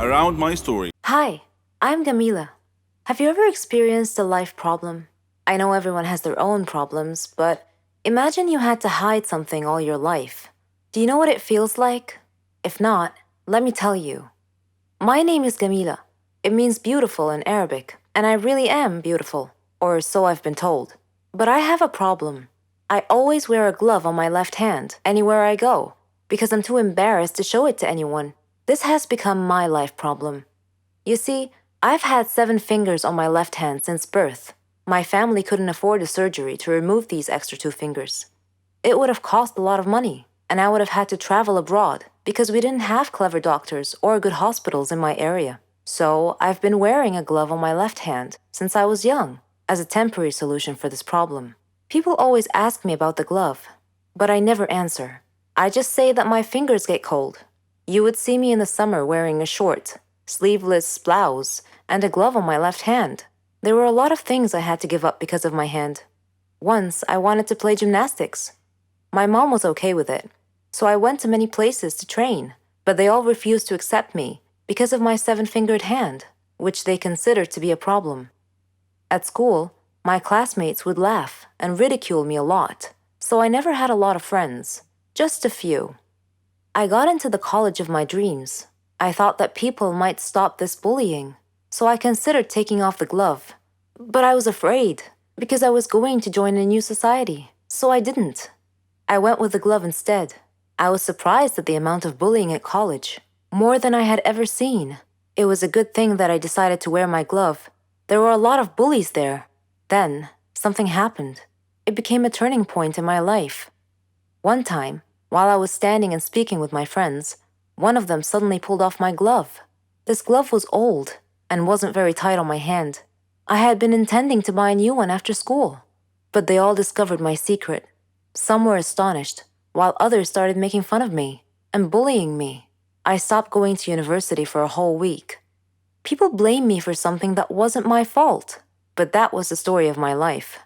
around my story. Hi, I'm Gamila. Have you ever experienced a life problem? I know everyone has their own problems, but imagine you had to hide something all your life. Do you know what it feels like? If not, let me tell you. My name is Gamila. It means beautiful in Arabic, and I really am beautiful, or so I've been told. But I have a problem. I always wear a glove on my left hand anywhere I go because I'm too embarrassed to show it to anyone. This has become my life problem. You see, I've had 7 fingers on my left hand since birth. My family couldn't afford a surgery to remove these extra 2 fingers. It would have cost a lot of money, and I would have had to travel abroad because we didn't have clever doctors or good hospitals in my area. So I've been wearing a glove on my left hand since I was young as a temporary solution for this problem. People always ask me about the glove, but I never answer. I just say that my fingers get cold. You would see me in the summer wearing a short, sleeveless blouse and a glove on my left hand. There were a lot of things I had to give up because of my hand. Once, I wanted to play gymnastics. My mom was okay with it, so I went to many places to train, but they all refused to accept me because of my 7-fingered hand, which they considered to be a problem. At school, my classmates would laugh and ridicule me a lot, so I never had a lot of friends, just a few. I got into the college of my dreams. I thought that people might stop this bullying, so I considered taking off the glove. But I was afraid, because I was going to join a new society, so I didn't. I went with the glove instead. I was surprised at the amount of bullying at college, more than I had ever seen. It was a good thing that I decided to wear my glove. There were a lot of bullies there. Then, something happened. It became a turning point in my life. One time, while I was standing and speaking with my friends, one of them suddenly pulled off my glove. This glove was old and wasn't very tight on my hand. I had been intending to buy a new one after school, but they all discovered my secret. Some were astonished, while others started making fun of me and bullying me. I stopped going to university for a whole week. People blamed me for something that wasn't my fault, but that was the story of my life.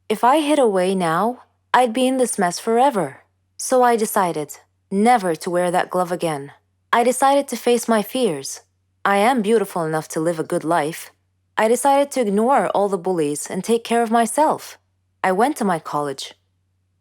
If I hid away now, I'd be in this mess forever. So I decided never to wear that glove again. I decided to face my fears. I am beautiful enough to live a good life. I decided to ignore all the bullies and take care of myself. I went to my college.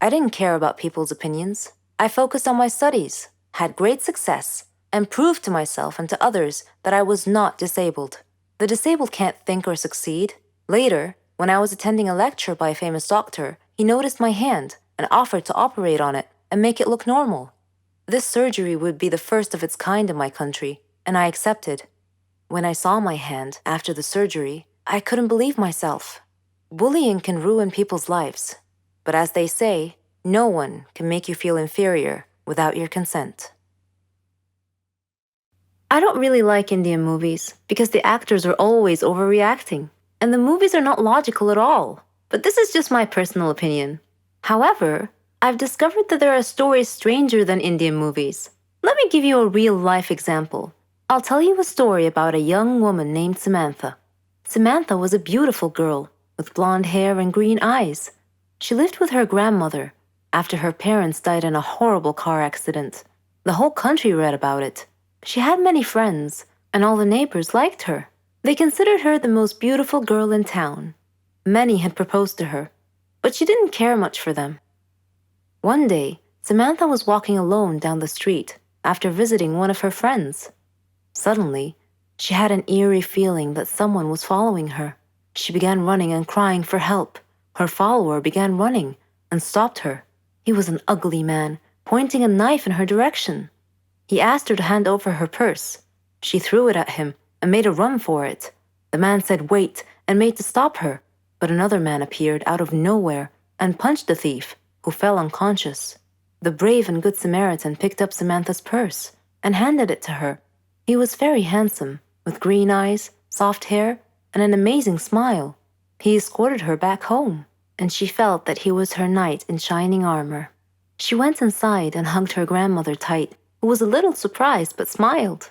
I didn't care about people's opinions. I focused on my studies, had great success, and proved to myself and to others that I was not disabled. The disabled can't think or succeed. Later, when I was attending a lecture by a famous doctor, he noticed my hand and offered to operate on it and make it look normal. This surgery would be the first of its kind in my country, and I accepted. When I saw my hand after the surgery, I couldn't believe myself. Bullying can ruin people's lives, but as they say, no one can make you feel inferior without your consent. I don't really like Indian movies because the actors are always overreacting, and the movies are not logical at all. But this is just my personal opinion. However, I've discovered that there are stories stranger than Indian movies. Let me give you a real-life example. I'll tell you a story about a young woman named Samantha. Samantha was a beautiful girl with blonde hair and green eyes. She lived with her grandmother after her parents died in a horrible car accident. The whole country read about it. She had many friends, and all the neighbors liked her. They considered her the most beautiful girl in town. Many had proposed to her, but she didn't care much for them. One day, Samantha was walking alone down the street after visiting one of her friends. Suddenly, she had an eerie feeling that someone was following her. She began running and crying for help. Her follower began running and stopped her. He was an ugly man, pointing a knife in her direction. He asked her to hand over her purse. She threw it at him and made a run for it. The man said wait and made to stop her, but another man appeared out of nowhere and punched the thief, who fell unconscious. The brave and good Samaritan picked up Samantha's purse and handed it to her. He was very handsome, with green eyes, soft hair, and an amazing smile. He escorted her back home, and she felt that he was her knight in shining armor. She went inside and hugged her grandmother tight, who was a little surprised but smiled.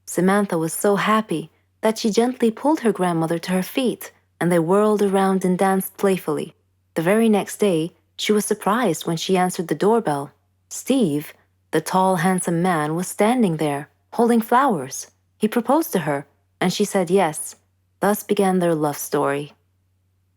Samantha was so happy that she gently pulled her grandmother to her feet, and they whirled around and danced playfully. The very next day, she was surprised when she answered the doorbell. Steve, the tall, handsome man, was standing there, holding flowers. He proposed to her, and she said yes. Thus began their love story.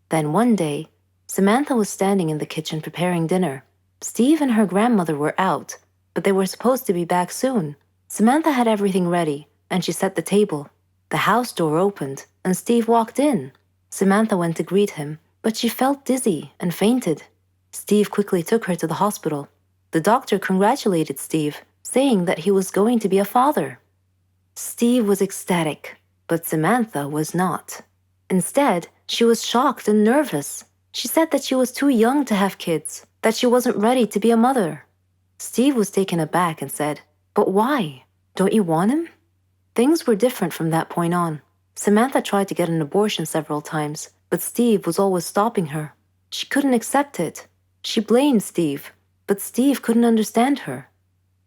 Then one day, Samantha was standing in the kitchen preparing dinner. Steve and her grandmother were out, but they were supposed to be back soon. Samantha had everything ready, and she set the table. The house door opened, and Steve walked in. Samantha went to greet him, but she felt dizzy and fainted. Steve quickly took her to the hospital. The doctor congratulated Steve, saying that he was going to be a father. Steve was ecstatic, but Samantha was not. Instead, she was shocked and nervous. She said that she was too young to have kids, that she wasn't ready to be a mother. Steve was taken aback and said, "But why? Don't you want him?" Things were different from that point on. Samantha tried to get an abortion several times, but Steve was always stopping her. She couldn't accept it. She blamed Steve, but Steve couldn't understand her.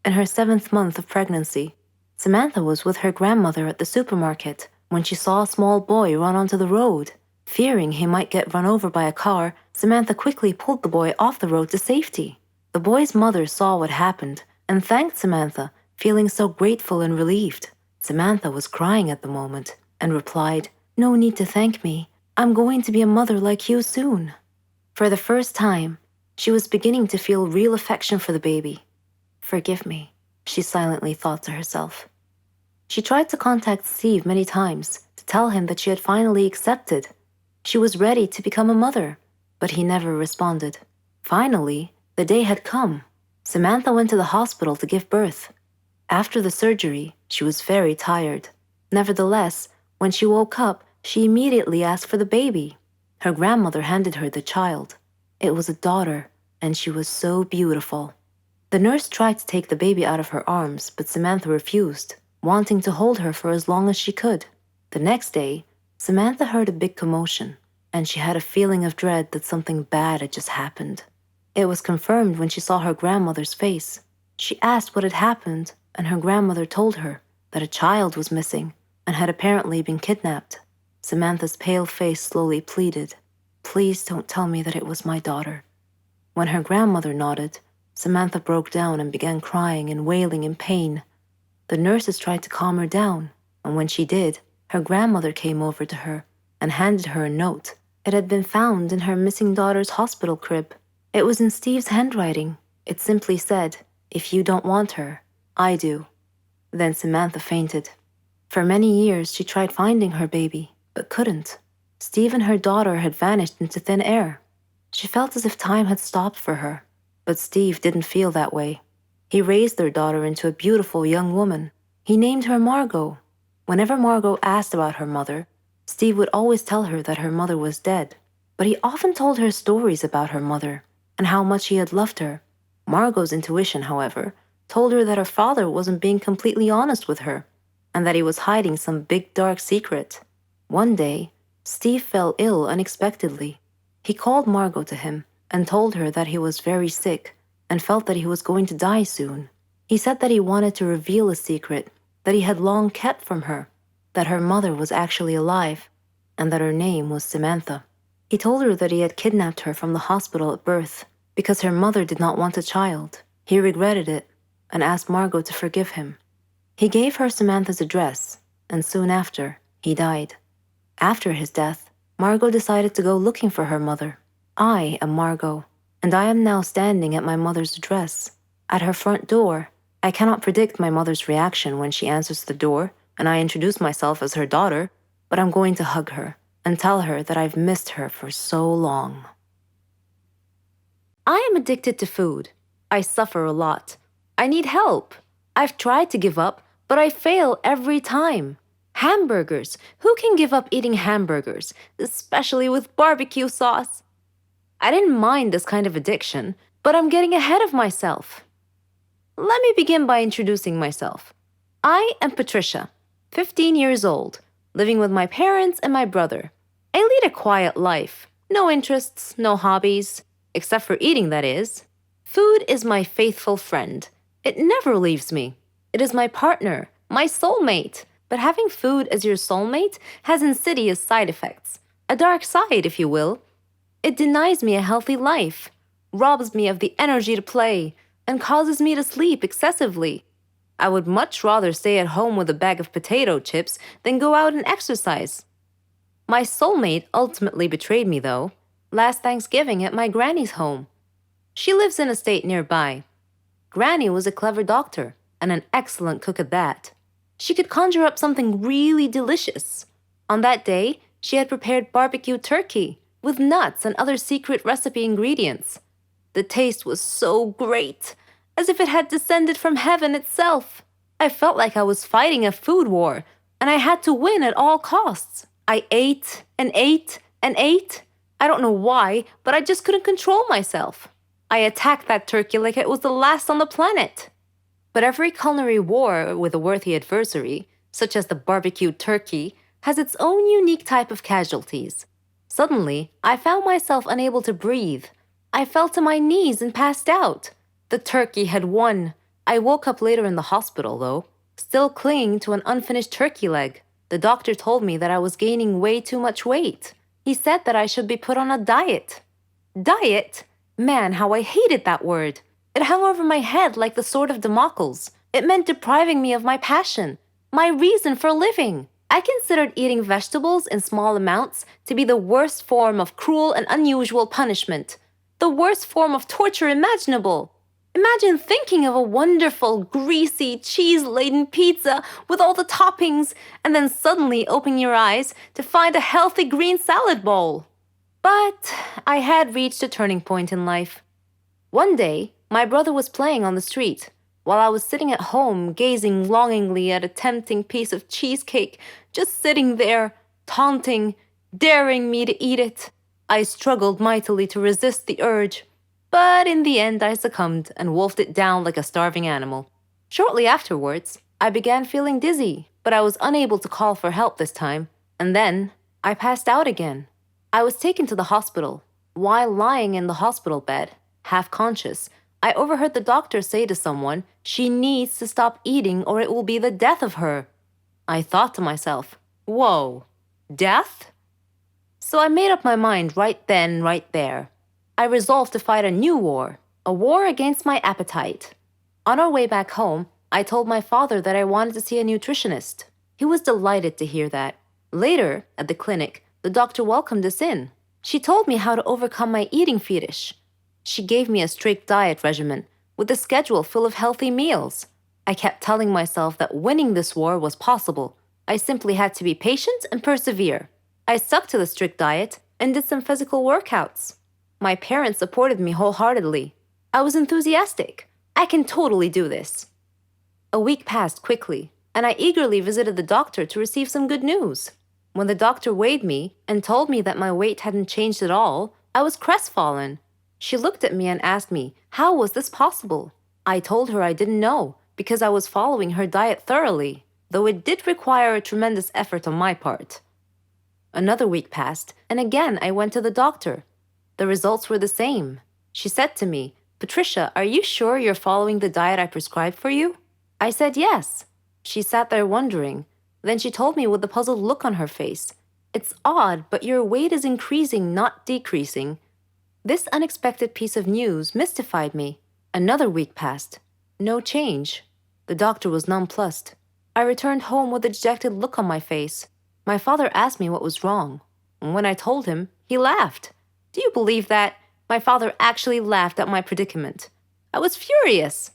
In her 7th month of pregnancy, Samantha was with her grandmother at the supermarket when she saw a small boy run onto the road. Fearing he might get run over by a car, Samantha quickly pulled the boy off the road to safety. The boy's mother saw what happened and thanked Samantha, feeling so grateful and relieved. Samantha was crying at the moment and replied, "No need to thank me. I'm going to be a mother like you soon." For the first time, she was beginning to feel real affection for the baby. "Forgive me," she silently thought to herself. She tried to contact Steve many times to tell him that she had finally accepted. She was ready to become a mother, but he never responded. Finally, the day had come. Samantha went to the hospital to give birth. After the surgery, she was very tired. Nevertheless, when she woke up, she immediately asked for the baby. Her grandmother handed her the child. It was a daughter, and she was so beautiful. The nurse tried to take the baby out of her arms, but Samantha refused, wanting to hold her for as long as she could. The next day, Samantha heard a big commotion, and she had a feeling of dread that something bad had just happened. It was confirmed when she saw her grandmother's face. She asked what had happened, and her grandmother told her that a child was missing and had apparently been kidnapped. Samantha's pale face slowly pleaded, "Please don't tell me that it was my daughter." When her grandmother nodded, Samantha broke down and began crying and wailing in pain. The nurses tried to calm her down, and when she did, her grandmother came over to her and handed her a note. It had been found in her missing daughter's hospital crib. It was in Steve's handwriting. It simply said, "If you don't want her, I do." Then Samantha fainted. For many years, she tried finding her baby, but couldn't. Steve and her daughter had vanished into thin air. She felt as if time had stopped for her, but Steve didn't feel that way. He raised their daughter into a beautiful young woman. He named her Margot. Whenever Margot asked about her mother, Steve would always tell her that her mother was dead, but he often told her stories about her mother and how much he had loved her. Margot's intuition, however, told her that her father wasn't being completely honest with her and that he was hiding some big dark secret. One day, Steve fell ill unexpectedly. He called Margot to him and told her that he was very sick and felt that he was going to die soon. He said that he wanted to reveal a secret that he had long kept from her, that her mother was actually alive, and that her name was Samantha. He told her that he had kidnapped her from the hospital at birth because her mother did not want a child. He regretted it and asked Margot to forgive him. He gave her Samantha's address, and soon after, he died. After his death, Margot decided to go looking for her mother. I am Margot, and I am now standing at my mother's address. At her front door, I cannot predict my mother's reaction when she answers the door and I introduce myself as her daughter, but I'm going to hug her and tell her that I've missed her for so long. I am addicted to food. I suffer a lot. I need help. I've tried to give up, but I fail every time. Hamburgers. Who can give up eating hamburgers, especially with barbecue sauce? I didn't mind this kind of addiction, but I'm getting ahead of myself. Let me begin by introducing myself. I am Patricia, 15 years old, living with my parents and my brother. I lead a quiet life. No interests, no hobbies, except for eating, that is. Food is my faithful friend. It never leaves me. It is my partner, my soulmate. But having food as your soulmate has insidious side effects. A dark side, if you will. It denies me a healthy life, robs me of the energy to play, and causes me to sleep excessively. I would much rather stay at home with a bag of potato chips than go out and exercise. My soulmate ultimately betrayed me, though, last Thanksgiving at my granny's home. She lives in a state nearby. Granny was a clever doctor and an excellent cook at that. She could conjure up something really delicious. On that day, she had prepared barbecue turkey with nuts and other secret recipe ingredients. The taste was so great, as if it had descended from heaven itself. I felt like I was fighting a food war, and I had to win at all costs. I ate and ate and ate. I don't know why, but I just couldn't control myself. I attacked that turkey like it was the last on the planet. But every culinary war with a worthy adversary, such as the barbecued turkey, has its own unique type of casualties. Suddenly, I found myself unable to breathe. I fell to my knees and passed out. The turkey had won. I woke up later in the hospital, though, still clinging to an unfinished turkey leg. The doctor told me that I was gaining way too much weight. He said that I should be put on a diet. Diet? Man, how I hated that word. It hung over my head like the sword of Damocles. It meant depriving me of my passion, my reason for living. I considered eating vegetables in small amounts to be the worst form of cruel and unusual punishment, the worst form of torture imaginable. Imagine thinking of a wonderful, greasy, cheese-laden pizza with all the toppings and then suddenly opening your eyes to find a healthy green salad bowl. But I had reached a turning point in life. One day, my brother was playing on the street, while I was sitting at home gazing longingly at a tempting piece of cheesecake, just sitting there, taunting, daring me to eat it. I struggled mightily to resist the urge, but in the end I succumbed and wolfed it down like a starving animal. Shortly afterwards, I began feeling dizzy, but I was unable to call for help this time, and then I passed out again. I was taken to the hospital. While lying in the hospital bed, half conscious, I overheard the doctor say to someone, "She needs to stop eating or it will be the death of her." I thought to myself, whoa, death? So I made up my mind right then, right there. I resolved to fight a new war, a war against my appetite. On our way back home, I told my father that I wanted to see a nutritionist. He was delighted to hear that. Later, at the clinic, the doctor welcomed us in. She told me how to overcome my eating fetish. She gave me a strict diet regimen with a schedule full of healthy meals. I kept telling myself that winning this war was possible. I simply had to be patient and persevere. I stuck to the strict diet and did some physical workouts. My parents supported me wholeheartedly. I was enthusiastic. I can totally do this. A week passed quickly, and I eagerly visited the doctor to receive some good news. When the doctor weighed me and told me that my weight hadn't changed at all, I was crestfallen. She looked at me and asked me, how was this possible? I told her I didn't know, because I was following her diet thoroughly, though it did require a tremendous effort on my part. Another week passed, and again I went to the doctor. The results were the same. She said to me, "Patricia, are you sure you're following the diet I prescribed for you?" I said yes. She sat there wondering. Then she told me with a puzzled look on her face, "It's odd, but your weight is increasing, not decreasing." This unexpected piece of news mystified me. Another week passed. No change. The doctor was nonplussed. I returned home with a dejected look on my face. My father asked me what was wrong. When I told him, he laughed. Do you believe that? My father actually laughed at my predicament. I was furious.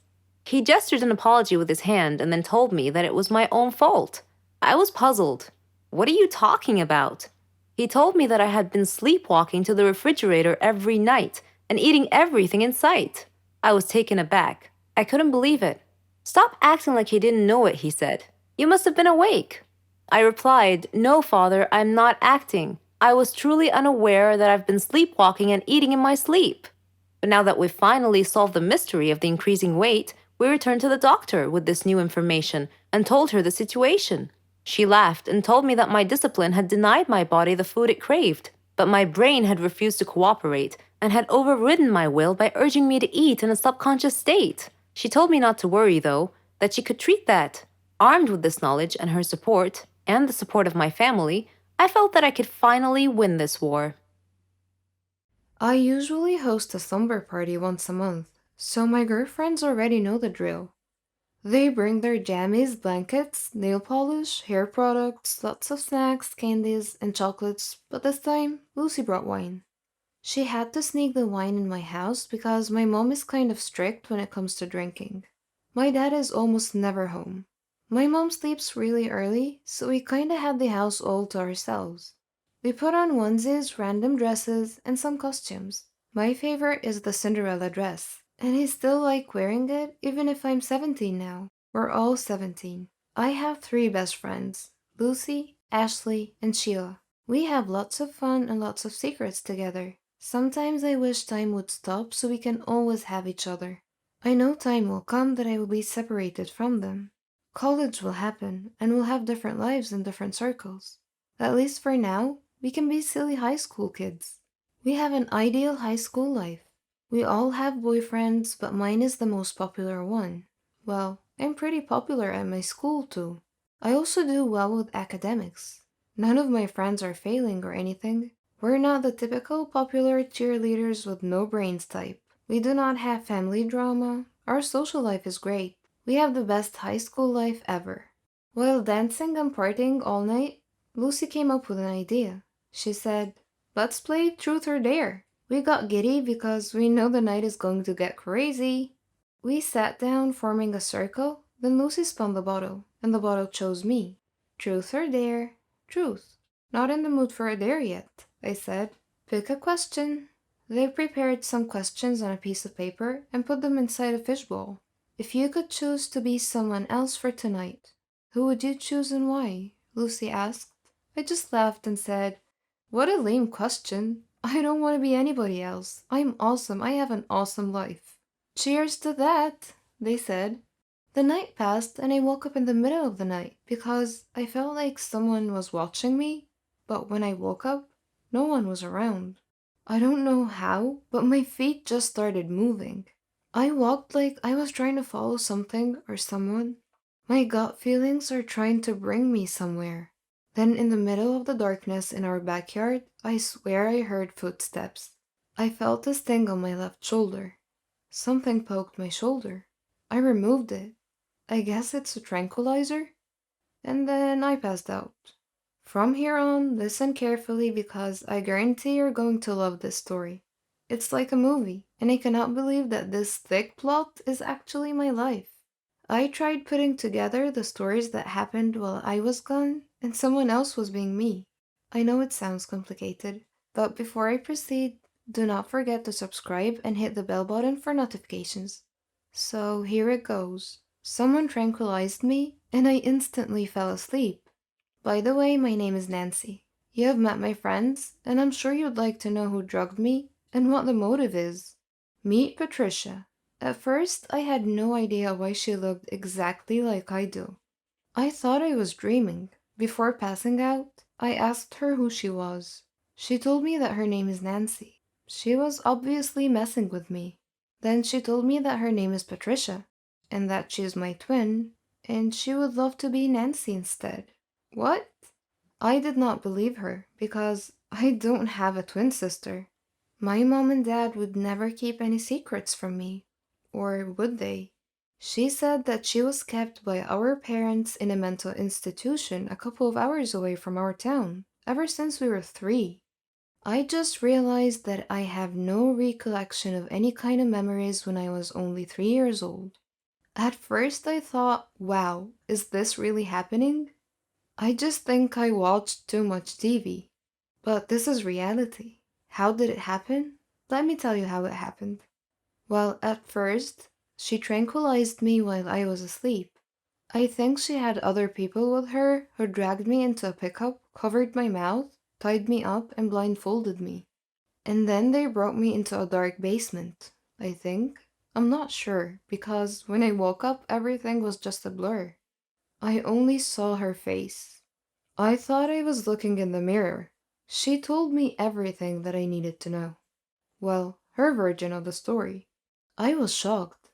He gestured an apology with his hand and then told me that it was my own fault. I was puzzled. What are you talking about? He told me that I had been sleepwalking to the refrigerator every night and eating everything in sight. I was taken aback. I couldn't believe it. "Stop acting like you didn't know it," he said. "You must have been awake." I replied, "No, Father, I'm not acting. I was truly unaware that I've been sleepwalking and eating in my sleep." But now that we've finally solved the mystery of the increasing weight, we returned to the doctor with this new information and told her the situation. She laughed and told me that my discipline had denied my body the food it craved, but my brain had refused to cooperate and had overridden my will by urging me to eat in a subconscious state. She told me not to worry, though, that she could treat that. Armed with this knowledge and her support, and the support of my family, I felt that I could finally win this war. I usually host a slumber party once a month, so my girlfriends already know the drill. They bring their jammies, blankets, nail polish, hair products, lots of snacks, candies, and chocolates, but this time, Lucy brought wine. She had to sneak the wine in my house because my mom is kind of strict when it comes to drinking. My dad is almost never home. My mom sleeps really early, so we kinda had the house all to ourselves. We put on onesies, random dresses, and some costumes. My favorite is the Cinderella dress, and I still like wearing it even if I'm 17 now. We're all 17. I have three best friends, Lucy, Ashley, and Sheila. We have lots of fun and lots of secrets together. Sometimes I wish time would stop so we can always have each other. I know time will come that I will be separated from them. College will happen, and we'll have different lives in different circles. At least for now, we can be silly high school kids. We have an ideal high school life. We all have boyfriends, but mine is the most popular one. Well, I'm pretty popular at my school too. I also do well with academics. None of my friends are failing or anything. We're not the typical popular cheerleaders with no brains type. We do not have family drama. Our social life is great. We have the best high school life ever. While dancing and partying all night, Lucy came up with an idea. She said, "Let's play Truth or Dare." We got giddy because we know the night is going to get crazy. We sat down, forming a circle, then Lucy spun the bottle, and the bottle chose me. Truth or Dare? Truth. Not in the mood for a dare yet, I said. Pick a question. They prepared some questions on a piece of paper and put them inside a fishbowl. If you could choose to be someone else for tonight, who would you choose and why? Lucy asked. I just laughed and said, "What a lame question. I don't want to be anybody else. I'm awesome. I have an awesome life." Cheers to that, they said. The night passed and I woke up in the middle of the night because I felt like someone was watching me, but when I woke up, no one was around. I don't know how, but my feet just started moving. I walked like I was trying to follow something or someone. My gut feelings are trying to bring me somewhere. Then, in the middle of the darkness in our backyard, I swear I heard footsteps. I felt a sting on my left shoulder. Something poked my shoulder. I removed it. I guess it's a tranquilizer? And then I passed out. From here on, listen carefully because I guarantee you're going to love this story. It's like a movie, and I cannot believe that this thick plot is actually my life. I tried putting together the stories that happened while I was gone, and someone else was being me. I know it sounds complicated, but before I proceed, do not forget to subscribe and hit the bell button for notifications. So here it goes. Someone tranquilized me, and I instantly fell asleep. By the way, my name is Nancy. You have met my friends, and I'm sure you'd like to know who drugged me and what the motive is. Meet Patricia. At first, I had no idea why she looked exactly like I do. I thought I was dreaming. Before passing out, I asked her who she was. She told me that her name is Nancy. She was obviously messing with me. Then she told me that her name is Patricia, and that she's my twin, and she would love to be Nancy instead. What? I did not believe her because I don't have a twin sister. My mom and dad would never keep any secrets from me. Or would they? She said that she was kept by our parents in a mental institution a couple of hours away from our town, ever since we were 3. I just realized that I have no recollection of any kind of memories when I was only 3 years old. At first, I thought, wow, is this really happening? I just think I watched too much TV. But this is reality. How did it happen? Let me tell you how it happened. Well, at first, she tranquilized me while I was asleep. I think she had other people with her who dragged me into a pickup, covered my mouth, tied me up, and blindfolded me. And then they brought me into a dark basement, I think. I'm not sure, because when I woke up, everything was just a blur. I only saw her face. I thought I was looking in the mirror. She told me everything that I needed to know. Well, her version of the story. I was shocked,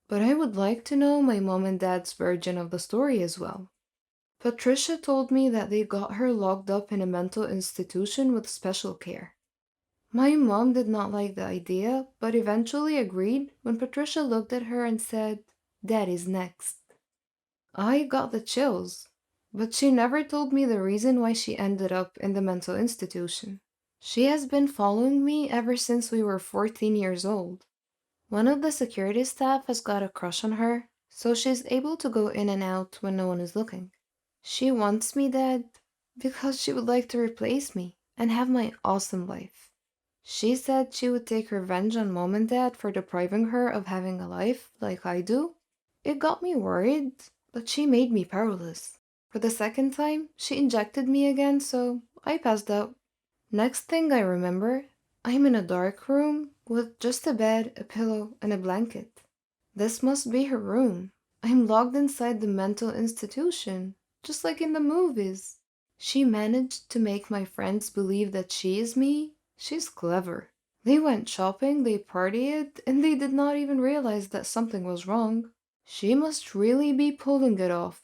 but I would like to know my mom and dad's version of the story as well. Patricia told me that they got her locked up in a mental institution with special care. My mom did not like the idea, but eventually agreed when Patricia looked at her and said, "Daddy's next." I got the chills. But she never told me the reason why she ended up in the mental institution. She has been following me ever since we were 14 years old. One of the security staff has got a crush on her, so she's able to go in and out when no one is looking. She wants me dead because she would like to replace me and have my awesome life. She said she would take revenge on mom and dad for depriving her of having a life like I do. It got me worried, but she made me powerless. For the second time, she injected me again, so I passed out. Next thing I remember, I'm in a dark room with just a bed, a pillow, and a blanket. This must be her room. I'm locked inside the mental institution, just like in the movies. She managed to make my friends believe that she is me. She's clever. They went shopping, they partied, and they did not even realize that something was wrong. She must really be pulling it off.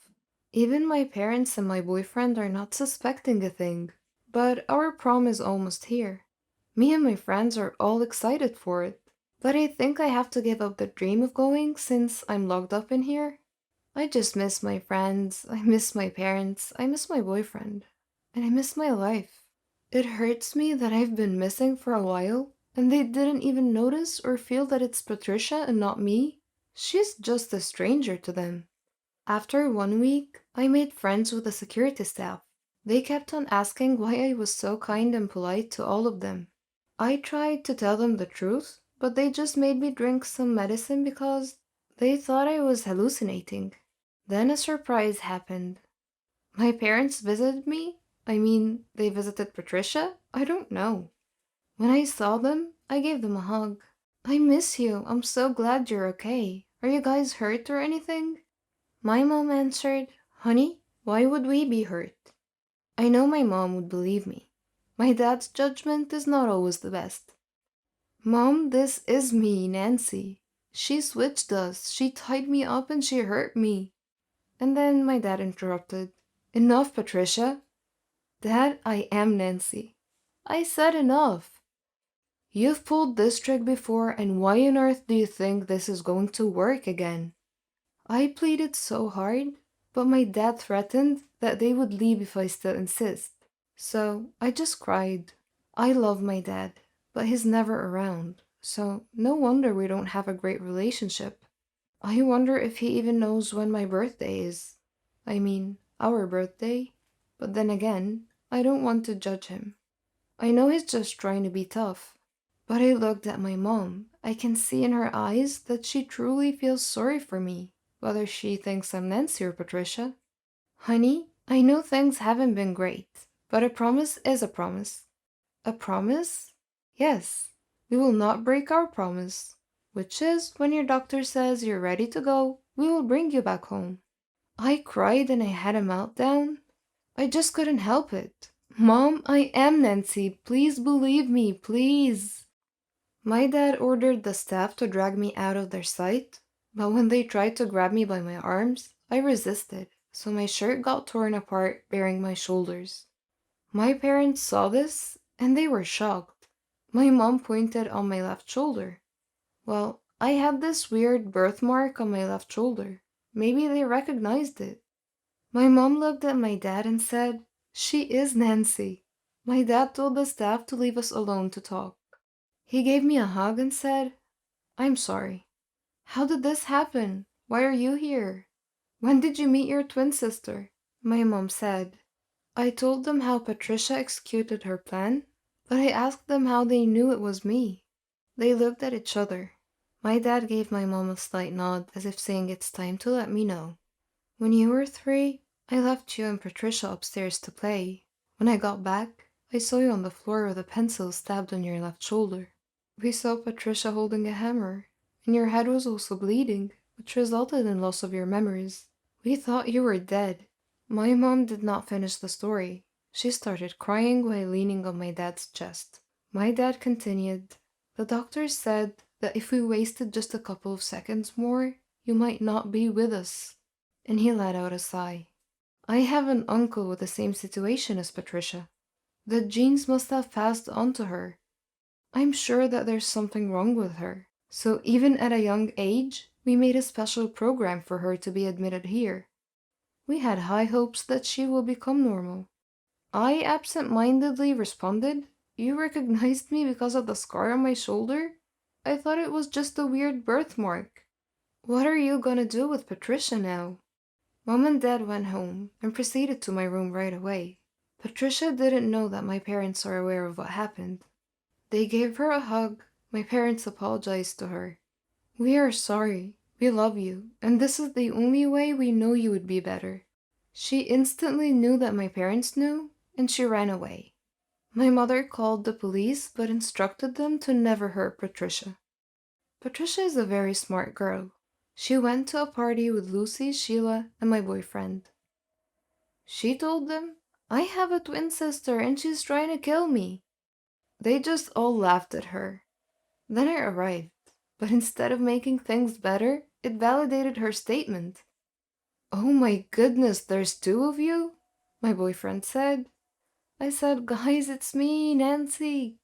Even my parents and my boyfriend are not suspecting a thing. But our prom is almost here. Me and my friends are all excited for it. But I think I have to give up the dream of going since I'm locked up in here. I just miss my friends, I miss my parents, I miss my boyfriend, and I miss my life. It hurts me that I've been missing for a while, and they didn't even notice or feel that it's Patricia and not me. She's just a stranger to them. After 1 week, I made friends with the security staff. They kept on asking why I was so kind and polite to all of them. I tried to tell them the truth, but they just made me drink some medicine because they thought I was hallucinating. Then a surprise happened. My parents visited me. I mean, they visited Patricia? I don't know. When I saw them, I gave them a hug. I miss you. I'm so glad you're okay. Are you guys hurt or anything? My mom answered, Honey, why would we be hurt? I know my mom would believe me. My dad's judgment is not always the best. Mom, this is me, Nancy. She switched us. She tied me up and she hurt me. And then my dad interrupted. Enough, Patricia. Dad, I am Nancy. I said enough. You've pulled this trick before, and why on earth do you think this is going to work again? I pleaded so hard, but my dad threatened that they would leave if I still insist. So I just cried. I love my dad, but he's never around, so no wonder we don't have a great relationship. I wonder if he even knows when my birthday is. I mean, our birthday. But then again, I don't want to judge him. I know he's just trying to be tough. But I looked at my mom. I can see in her eyes that she truly feels sorry for me, whether she thinks I'm Nancy or Patricia. Honey, I know things haven't been great, but a promise is a promise. A promise? Yes, we will not break our promise, which is when your doctor says you're ready to go, we will bring you back home. I cried and I had a meltdown. I just couldn't help it. Mom, I am Nancy. Please believe me, please. My dad ordered the staff to drag me out of their sight, but when they tried to grab me by my arms, I resisted, so my shirt got torn apart, bearing my shoulders. My parents saw this, and they were shocked. My mom pointed on my left shoulder. Well, I had this weird birthmark on my left shoulder. Maybe they recognized it. My mom looked at my dad and said, She is Nancy. My dad told the staff to leave us alone to talk. He gave me a hug and said, I'm sorry. How did this happen? Why are you here? When did you meet your twin sister? My mom said. I told them how Patricia executed her plan, but I asked them how they knew it was me. They looked at each other. My dad gave my mom a slight nod as if saying it's time to let me know. When you were 3, I left you and Patricia upstairs to play. When I got back, I saw you on the floor with a pencil stabbed on your left shoulder. We saw Patricia holding a hammer, and your head was also bleeding, which resulted in loss of your memories. We thought you were dead. My mom did not finish the story. She started crying while leaning on my dad's chest. My dad continued, The doctors said that if we wasted just a couple of seconds more, you might not be with us. And he let out a sigh. I have an uncle with the same situation as Patricia. The genes must have passed on to her. I'm sure that there's something wrong with her. So even at a young age, we made a special program for her to be admitted here. We had high hopes that she will become normal. I absent-mindedly responded, "You recognized me because of the scar on my shoulder? I thought it was just a weird birthmark. What are you gonna do with Patricia now?" Mom and Dad went home and proceeded to my room right away. Patricia didn't know that my parents are aware of what happened. They gave her a hug. My parents apologized to her. "We are sorry. We love you, and this is the only way we know you would be better." She instantly knew that my parents knew, and she ran away. My mother called the police but instructed them to never hurt Patricia. Patricia is a very smart girl. She went to a party with Lucy, Sheila, and my boyfriend. She told them, "I have a twin sister and she's trying to kill me." They just all laughed at her. Then I arrived, but instead of making things better, it validated her statement. "Oh my goodness, there's two of you?" my boyfriend said. I said, "Guys, it's me, Nancy."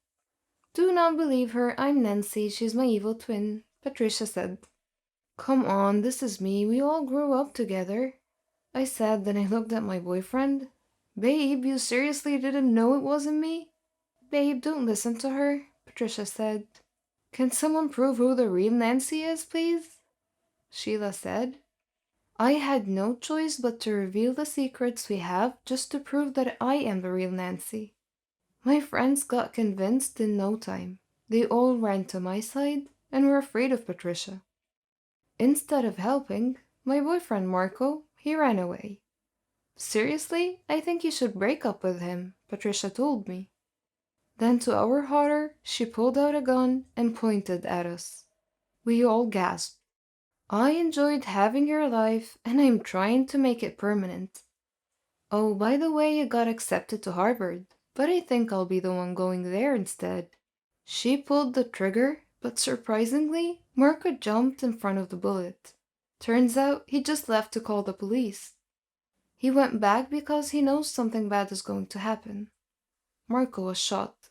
"Do not believe her, I'm Nancy, she's my evil twin," Patricia said. "Come on, this is me, we all grew up together," I said. Then I looked at my boyfriend. "Babe, you seriously didn't know it wasn't me?" "Babe, don't listen to her," Patricia said. "Can someone prove who the real Nancy is, please?" Sheila said. I had no choice but to reveal the secrets we have just to prove that I am the real Nancy. My friends got convinced in no time. They all ran to my side and were afraid of Patricia. Instead of helping, my boyfriend Marco, he ran away. "Seriously, I think you should break up with him," Patricia told me. Then to our horror, she pulled out a gun and pointed at us. We all gasped. "I enjoyed having your life, and I'm trying to make it permanent. Oh, by the way, you got accepted to Harvard, but I think I'll be the one going there instead." She pulled the trigger, but surprisingly, Marco jumped in front of the bullet. Turns out he just left to call the police. He went back because he knows something bad is going to happen. Marco was shot,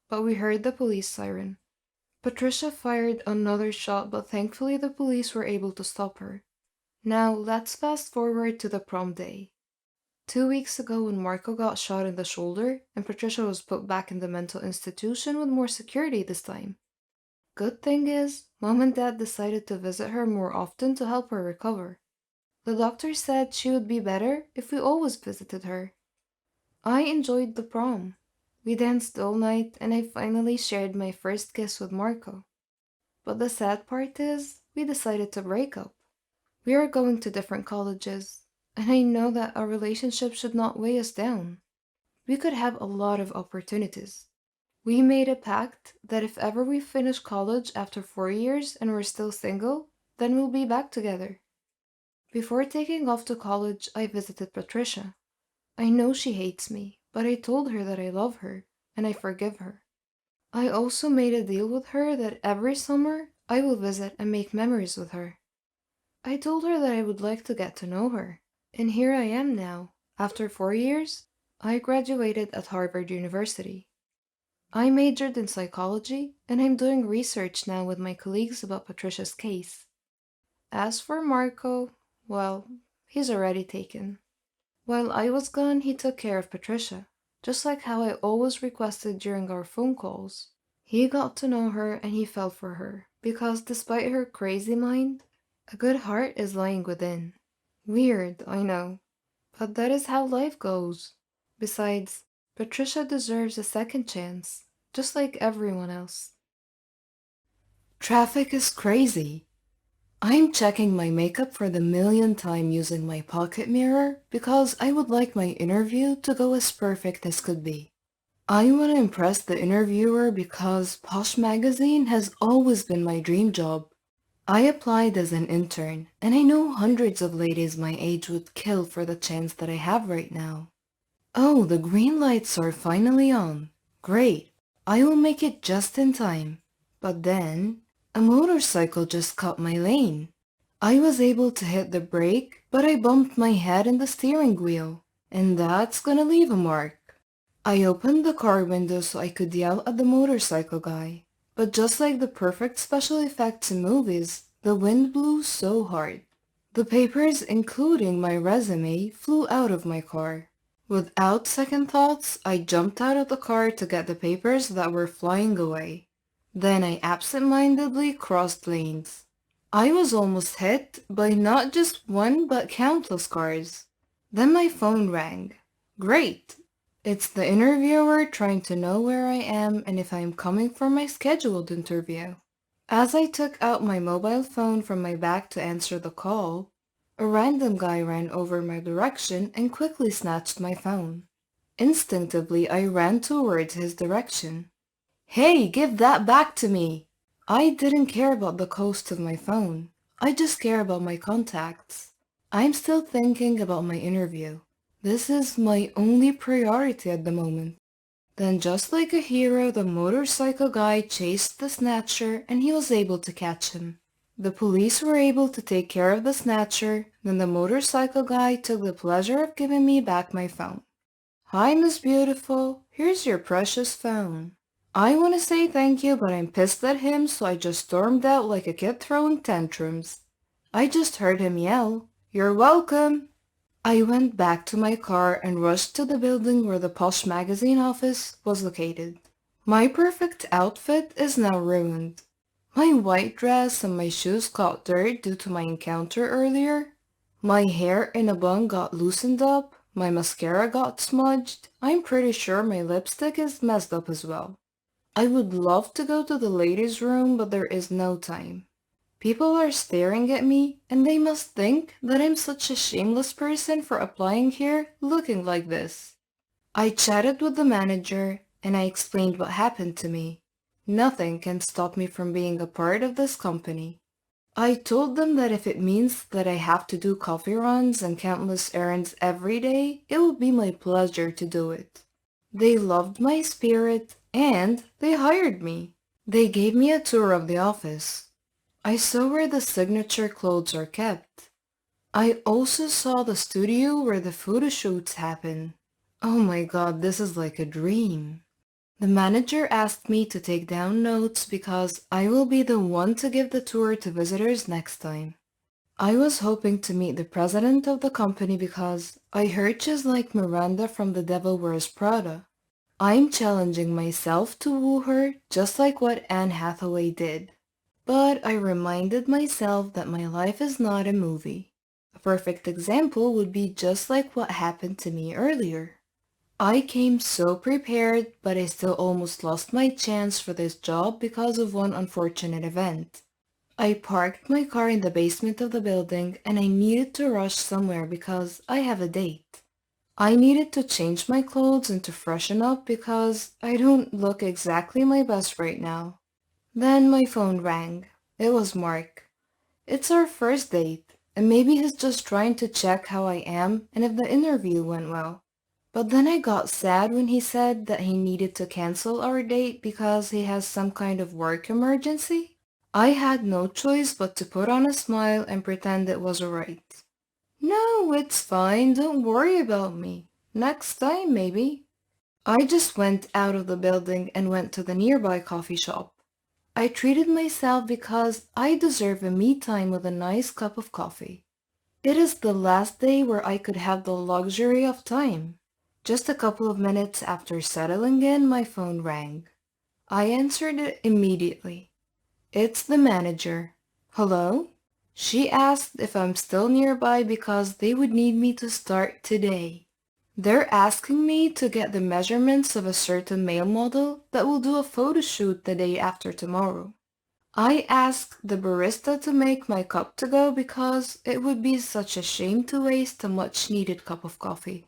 but we heard the police siren. Patricia fired another shot, but thankfully the police were able to stop her. Now, let's fast forward to the prom day. 2 weeks ago, when Marco got shot in the shoulder, and Patricia was put back in the mental institution with more security this time. Good thing is, Mom and Dad decided to visit her more often to help her recover. The doctor said she would be better if we always visited her. I enjoyed the prom. We danced all night, and I finally shared my first kiss with Marco. But the sad part is, we decided to break up. We are going to different colleges, and I know that our relationship should not weigh us down. We could have a lot of opportunities. We made a pact that if ever we finish college after 4 years and we're still single, then we'll be back together. Before taking off to college, I visited Patricia. I know she hates me, but I told her that I love her, and I forgive her. I also made a deal with her that every summer I will visit and make memories with her. I told her that I would like to get to know her, and here I am now. After 4 years, I graduated at Harvard University. I majored in psychology, and I'm doing research now with my colleagues about Patricia's case. As for Marco, well, he's already taken. While I was gone, he took care of Patricia, just like how I always requested during our phone calls. He got to know her and he fell for her, because despite her crazy mind, a good heart is lying within. Weird, I know, but that is how life goes. Besides, Patricia deserves a second chance, just like everyone else. Traffic is crazy. I'm checking my makeup for the millionth time using my pocket mirror because I would like my interview to go as perfect as could be. I want to impress the interviewer because Posh Magazine has always been my dream job. I applied as an intern, and I know hundreds of ladies my age would kill for the chance that I have right now. Oh, the green lights are finally on. Great. I will make it just in time. But then, a motorcycle just cut my lane. I was able to hit the brake, but I bumped my head in the steering wheel, and that's gonna leave a mark. I opened the car window so I could yell at the motorcycle guy. But just like the perfect special effects in movies, the wind blew so hard. The papers, including my resume, flew out of my car. Without second thoughts, I jumped out of the car to get the papers that were flying away. Then I absent-mindedly crossed lanes. I was almost hit by not just one but countless cars. Then my phone rang. Great! It's the interviewer trying to know where I am and if I am coming for my scheduled interview. As I took out my mobile phone from my bag to answer the call, a random guy ran over my direction and quickly snatched my phone. Instinctively, I ran towards his direction. Hey, give that back to me! I didn't care about the cost of my phone. I just care about my contacts. I'm still thinking about my interview. This is my only priority at the moment. Then just like a hero, the motorcycle guy chased the snatcher and he was able to catch him. The police were able to take care of the snatcher, then the motorcycle guy took the pleasure of giving me back my phone. Hi, Miss Beautiful. Here's your precious phone. I want to say thank you, but I'm pissed at him, so I just stormed out like a kid throwing tantrums. I just heard him yell, "You're welcome!" I went back to my car and rushed to the building where the Posh magazine office was located. My perfect outfit is now ruined. My white dress and my shoes got dirt due to my encounter earlier. My hair in a bun got loosened up. My mascara got smudged. I'm pretty sure my lipstick is messed up as well. I would love to go to the ladies' room, but there is no time. People are staring at me, and they must think that I'm such a shameless person for applying here looking like this. I chatted with the manager, and I explained what happened to me. Nothing can stop me from being a part of this company. I told them that if it means that I have to do coffee runs and countless errands every day, it would be my pleasure to do it. They loved my spirit, and they hired me. They gave me a tour of the office. I saw where the signature clothes are kept. I also saw the studio where the photo shoots happen. Oh my god, this is like a dream. The manager asked me to take down notes because I will be the one to give the tour to visitors next time. I was hoping to meet the president of the company because I heard she's like Miranda from The Devil Wears Prada. I'm challenging myself to woo her just like what Anne Hathaway did. But I reminded myself that my life is not a movie. A perfect example would be just like what happened to me earlier. I came so prepared, but I still almost lost my chance for this job because of one unfortunate event. I parked my car in the basement of the building and I needed to rush somewhere because I have a date. I needed to change my clothes and to freshen up because I don't look exactly my best right now. Then my phone rang. It was Mark. It's our first date, and maybe he's just trying to check how I am and if the interview went well. But then I got sad when he said that he needed to cancel our date because he has some kind of work emergency. I had no choice but to put on a smile and pretend it was alright. No, it's fine, don't worry about me. Next time, maybe. I just went out of the building and went to the nearby coffee shop. I treated myself because I deserve a me time with a nice cup of coffee. It is the last day where I could have the luxury of time. Just a couple of minutes after settling in, my phone rang. I answered it immediately. It's the manager. Hello? She asked if I'm still nearby because they would need me to start today. They're asking me to get the measurements of a certain male model that will do a photo shoot the day after tomorrow. I asked the barista to make my cup to go because it would be such a shame to waste a much needed cup of coffee.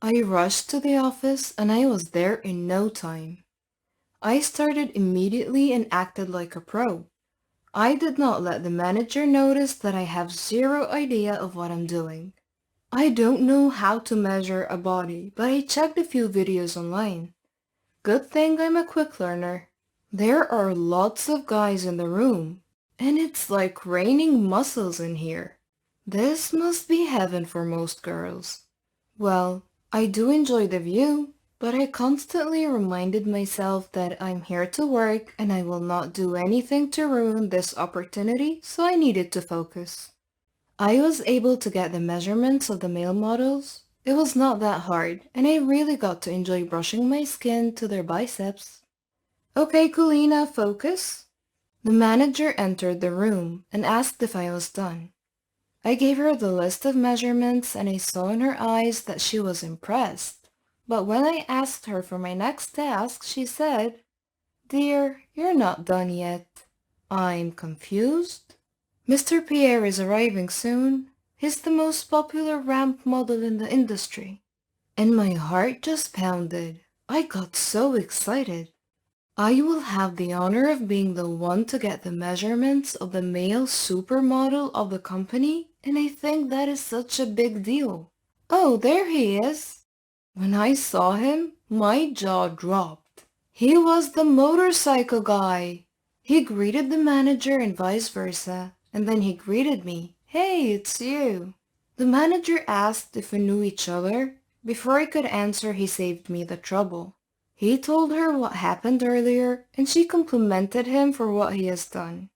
I rushed to the office and I was there in no time. I started immediately and acted like a pro. I did not let the manager notice that I have zero idea of what I'm doing. I don't know how to measure a body, but I checked a few videos online. Good thing I'm a quick learner. There are lots of guys in the room, and it's like raining muscles in here. This must be heaven for most girls. Well, I do enjoy the view, but I constantly reminded myself that I'm here to work and I will not do anything to ruin this opportunity, so I needed to focus. I was able to get the measurements of the male models. It was not that hard, and I really got to enjoy brushing my skin to their biceps. Okay, Kulina, focus. The manager entered the room and asked if I was done. I gave her the list of measurements and I saw in her eyes that she was impressed. But when I asked her for my next task, she said, "Dear, you're not done yet." I'm confused. Mr. Pierre is arriving soon. He's the most popular ramp model in the industry. And my heart just pounded. I got so excited. I will have the honor of being the one to get the measurements of the male supermodel of the company, and I think that is such a big deal. Oh, there he is. When I saw him, my jaw dropped. He was the motorcycle guy. He greeted the manager and vice versa, and then he greeted me. Hey, it's you. The manager asked if we knew each other. Before I could answer, he saved me the trouble. He told her what happened earlier, and she complimented him for what he has done.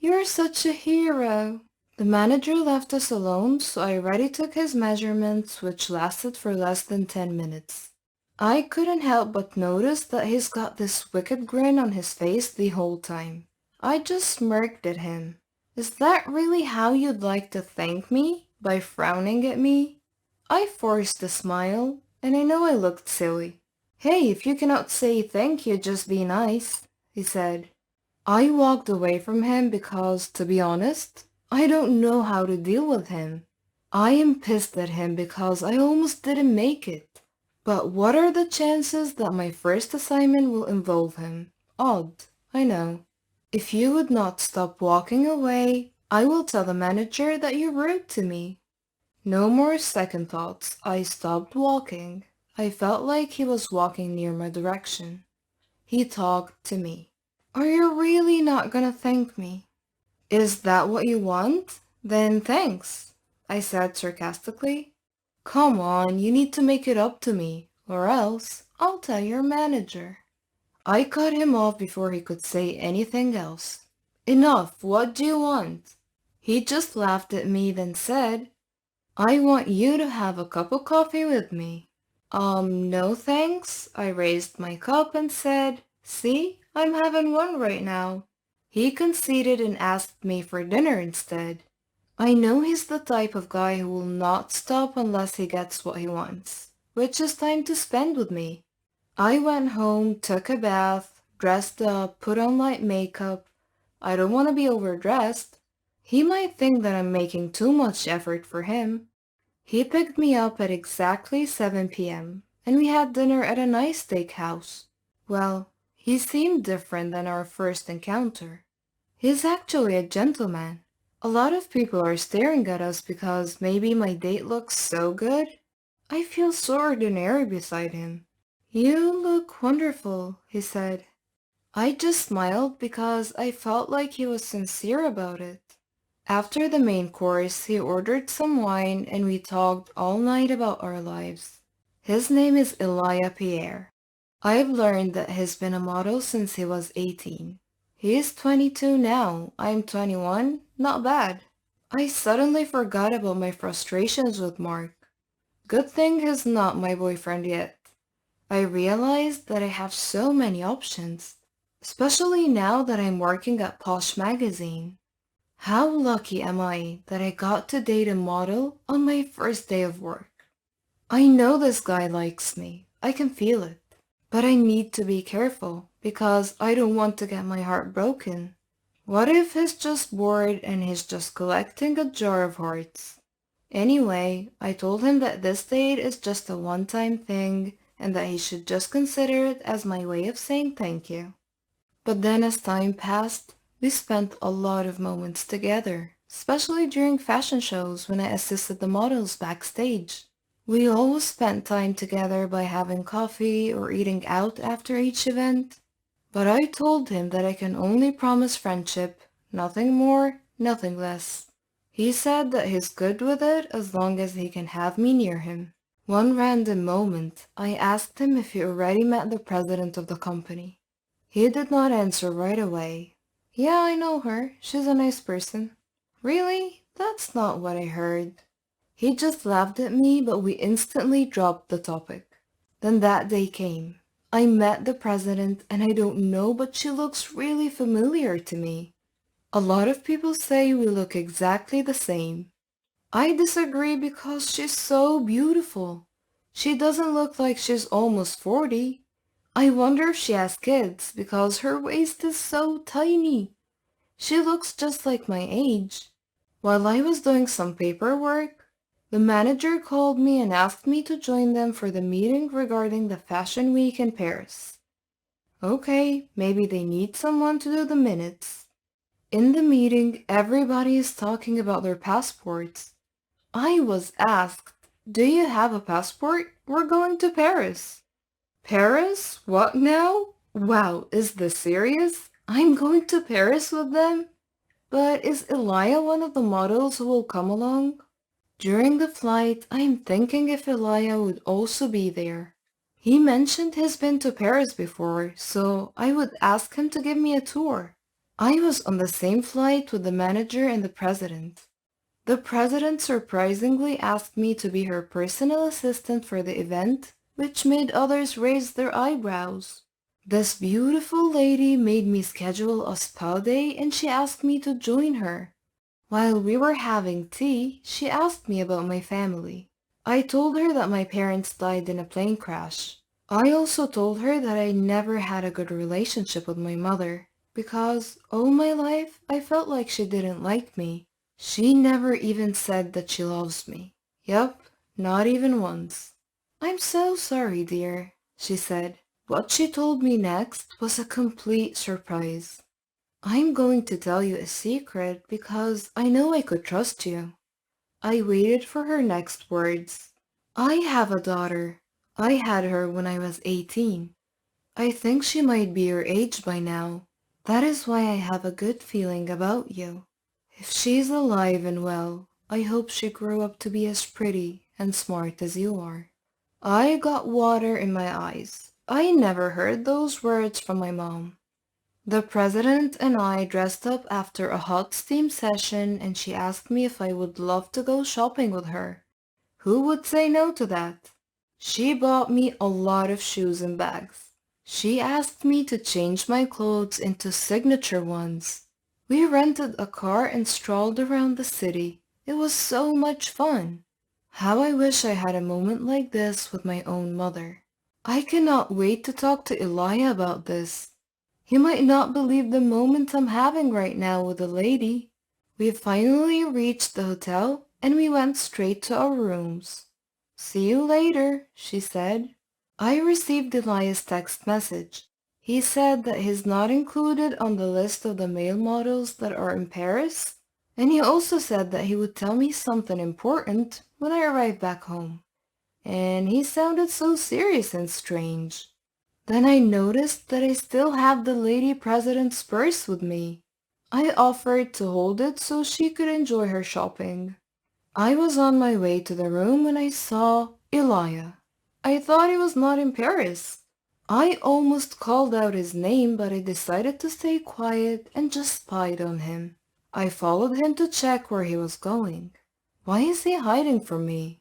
"You're such a hero." The manager left us alone, so I already took his measurements, which lasted for less than 10 minutes. I couldn't help but notice that he's got this wicked grin on his face the whole time. I just smirked at him. "Is that really how you'd like to thank me? By frowning at me?" I forced a smile, and I know I looked silly. "Hey, if you cannot say thank you, just be nice," he said. I walked away from him because, to be honest, I don't know how to deal with him. I am pissed at him because I almost didn't make it. But what are the chances that my first assignment will involve him? Odd, I know. If you would not stop walking away, I will tell the manager that you're rude to me. No more second thoughts. I stopped walking. I felt like he was walking near my direction. He talked to me. "Are you really not gonna thank me?" "Is that what you want? Then thanks," I said sarcastically. "Come on, you need to make it up to me, or else I'll tell your manager." I cut him off before he could say anything else. "Enough, what do you want?" He just laughed at me, then said, "I want you to have a cup of coffee with me." No thanks. I raised my cup and said, "See, I'm having one right now." He conceded and asked me for dinner instead. I know he's the type of guy who will not stop unless he gets what he wants, which is time to spend with me. I went home, took a bath, dressed up, put on light makeup. I don't want to be overdressed. He might think that I'm making too much effort for him. He picked me up at exactly 7 p.m., and we had dinner at a nice steakhouse. Well, he seemed different than our first encounter. He's actually a gentleman. A lot of people are staring at us because maybe my date looks so good. I feel so ordinary beside him. "You look wonderful," he said. I just smiled because I felt like he was sincere about it. After the main course, he ordered some wine and we talked all night about our lives. His name is Elia Pierre. I've learned that he's been a model since he was 18. He is 22 now. I'm 21. Not bad. I suddenly forgot about my frustrations with Mark. Good thing he's not my boyfriend yet. I realized that I have so many options, especially now that I'm working at Posh Magazine. How lucky am I that I got to date a model on my first day of work? I know this guy likes me. I can feel it. But I need to be careful because I don't want to get my heart broken. What if he's just bored and he's just collecting a jar of hearts? Anyway, I told him that this date is just a one-time thing and that he should just consider it as my way of saying thank you. But then as time passed, we spent a lot of moments together, especially during fashion shows when I assisted the models backstage. We always spent time together by having coffee or eating out after each event. But I told him that I can only promise friendship, nothing more, nothing less. He said that he's good with it as long as he can have me near him. One random moment, I asked him if he already met the president of the company. He did not answer right away. "Yeah, I know her. She's a nice person." "Really? That's not what I heard. He just laughed at me, but we instantly dropped the topic. Then that day came. I met the president, and I don't know, but she looks really familiar to me. A lot of people say we look exactly the same. I disagree because she's so beautiful. She doesn't look like she's almost 40. I wonder if she has kids because her waist is so tiny. She looks just like my age. While I was doing some paperwork, the manager called me and asked me to join them for the meeting regarding the Fashion Week in Paris. Okay, maybe they need someone to do the minutes. In the meeting, everybody is talking about their passports. I was asked, "Do you have a passport? We're going to Paris." Paris? What now? Wow, is this serious? I'm going to Paris with them? But is Elia one of the models who will come along? During the flight, I'm thinking if Elia would also be there. He mentioned he's been to Paris before, so I would ask him to give me a tour. I was on the same flight with the manager and the president. The president surprisingly asked me to be her personal assistant for the event, which made others raise their eyebrows. This beautiful lady made me schedule a spa day and she asked me to join her. While we were having tea, she asked me about my family. I told her that my parents died in a plane crash. I also told her that I never had a good relationship with my mother because all my life I felt like she didn't like me. She never even said that she loves me. Yup, not even once. "I'm so sorry, dear," she said. What she told me next was a complete surprise. "I'm going to tell you a secret because I know I could trust you." I waited for her next words. "I have a daughter. I had her when I was 18. I think she might be your age by now. That is why I have a good feeling about you. If she's alive and well, I hope she grew up to be as pretty and smart as you are." I got water in my eyes. I never heard those words from my mom. The president and I dressed up after a hot steam session and she asked me if I would love to go shopping with her. Who would say no to that? She bought me a lot of shoes and bags. She asked me to change my clothes into signature ones. We rented a car and strolled around the city. It was so much fun. How I wish I had a moment like this with my own mother. I cannot wait to talk to Elijah about this. He might not believe the moment I'm having right now with a lady. We finally reached the hotel and we went straight to our rooms. "See you later," she said. I received Elias' text message. He said that he's not included on the list of the male models that are in Paris, and he also said that he would tell me something important when I arrived back home. And he sounded so serious and strange. Then I noticed that I still have the lady president's purse with me. I offered to hold it so she could enjoy her shopping. I was on my way to the room when I saw Elia. I thought he was not in Paris. I almost called out his name, but I decided to stay quiet and just spied on him. I followed him to check where he was going. Why is he hiding from me?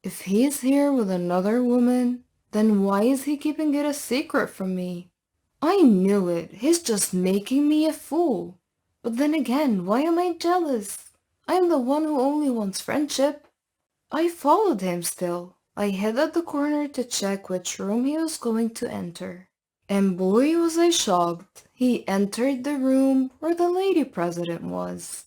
If he is here with another woman, then why is he keeping it a secret from me? I knew it. He's just making me a fool. But then again, why am I jealous? I'm the one who only wants friendship. I followed him still. I hid at the corner to check which room he was going to enter. And boy was I shocked. He entered the room where the lady president was.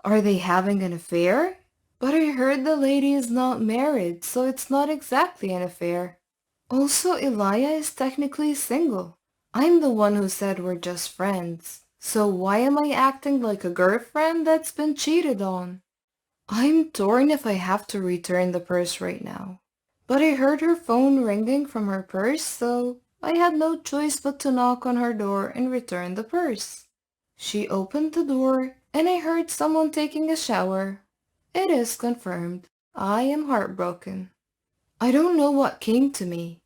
Are they having an affair? But I heard the lady is not married, so it's not exactly an affair. Also, Elia is technically single. I'm the one who said we're just friends. So why am I acting like a girlfriend that's been cheated on? I'm torn if I have to return the purse right now. But I heard her phone ringing from her purse, so I had no choice but to knock on her door and return the purse. She opened the door, and I heard someone taking a shower. It is confirmed. I am heartbroken. I don't know what came to me.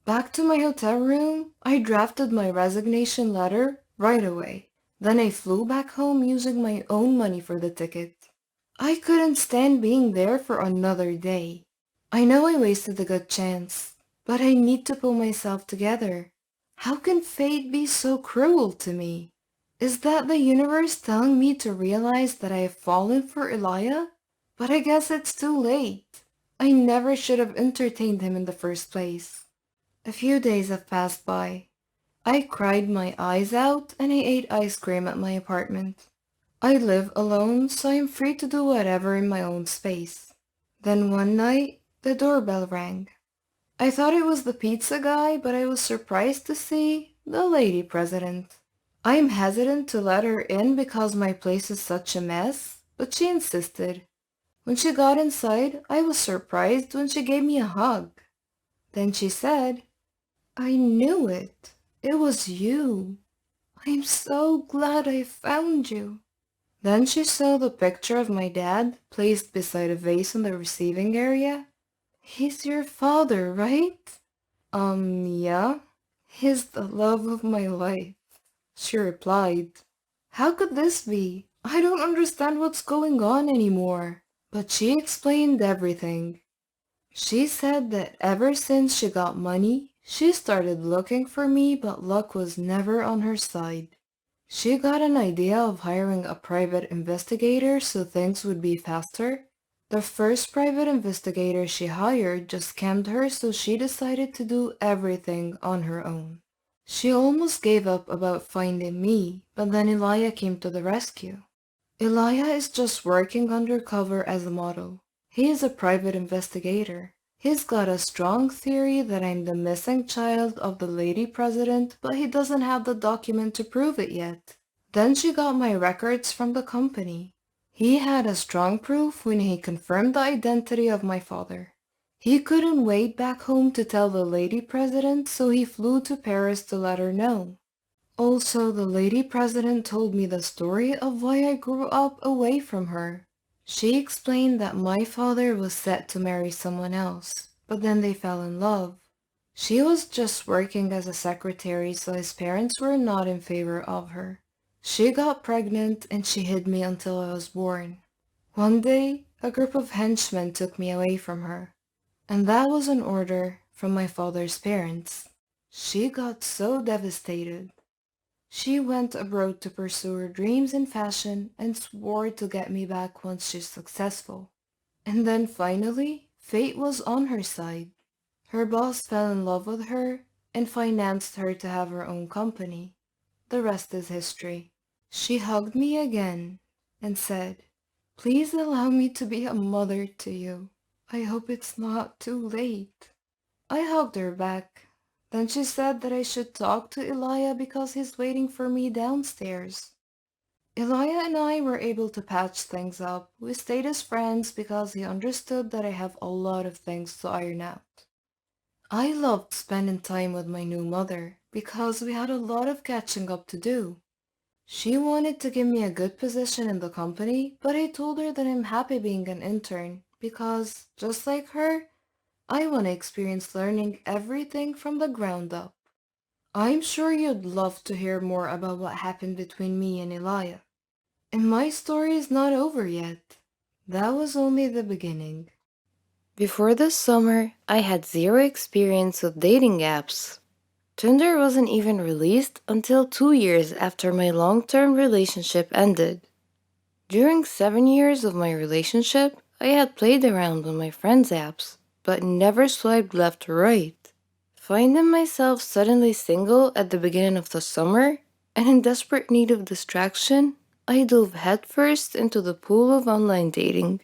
Back to my hotel room, I drafted my resignation letter right away. Then I flew back home using my own money for the ticket. I couldn't stand being there for another day. I know I wasted a good chance, but I need to pull myself together. How can fate be so cruel to me? Is that the universe telling me to realize that I have fallen for Elia? But I guess it's too late. I never should have entertained him in the first place. A few days have passed by. I cried my eyes out and I ate ice cream at my apartment. I live alone, so I'm free to do whatever in my own space. Then one night, the doorbell rang. I thought it was the pizza guy, but I was surprised to see the lady president. I'm hesitant to let her in because my place is such a mess, but she insisted. When she got inside, I was surprised when she gave me a hug. Then she said, "I knew it. It was you. I'm so glad I found you." Then she saw the picture of my dad placed beside a vase in the receiving area. "He's your father, right?" Yeah. "He's the love of my life," she replied. How could this be? I don't understand what's going on anymore. But she explained everything. She said that ever since she got money, she started looking for me, but luck was never on her side. She got an idea of hiring a private investigator so things would be faster. The first private investigator she hired just scammed her, so she decided to do everything on her own. She almost gave up about finding me, but then Elia came to the rescue. Elia is just working undercover as a model. He is a private investigator. He's got a strong theory that I'm the missing child of the lady president, but he doesn't have the document to prove it yet. Then she got my records from the company. He had a strong proof when he confirmed the identity of my father. He couldn't wait back home to tell the lady president, so he flew to Paris to let her know. Also, the lady president told me the story of why I grew up away from her. She explained that my father was set to marry someone else, but then they fell in love. She was just working as a secretary, so his parents were not in favor of her. She got pregnant and she hid me until I was born. One day, a group of henchmen took me away from her, and that was an order from my father's parents. She got so devastated. She went abroad to pursue her dreams in fashion and swore to get me back once she's successful. And then finally, fate was on her side. Her boss fell in love with her and financed her to have her own company. The rest is history. She hugged me again and said, "Please allow me to be a mother to you. I hope it's not too late." I hugged her back. Then she said that I should talk to Elia because he's waiting for me downstairs. Elia and I were able to patch things up. We stayed as friends because he understood that I have a lot of things to iron out. I loved spending time with my new mother because we had a lot of catching up to do. She wanted to give me a good position in the company, but I told her that I'm happy being an intern because, just like her, I want to experience learning everything from the ground up. I'm sure you'd love to hear more about what happened between me and Elia. And my story is not over yet. That was only the beginning. Before this summer, I had zero experience with dating apps. Tinder wasn't even released until 2 years after my long-term relationship ended. During 7 years of my relationship, I had played around on my friends' apps, but never swiped left or right. Finding myself suddenly single at the beginning of the summer and in desperate need of distraction, I dove headfirst into the pool of online dating.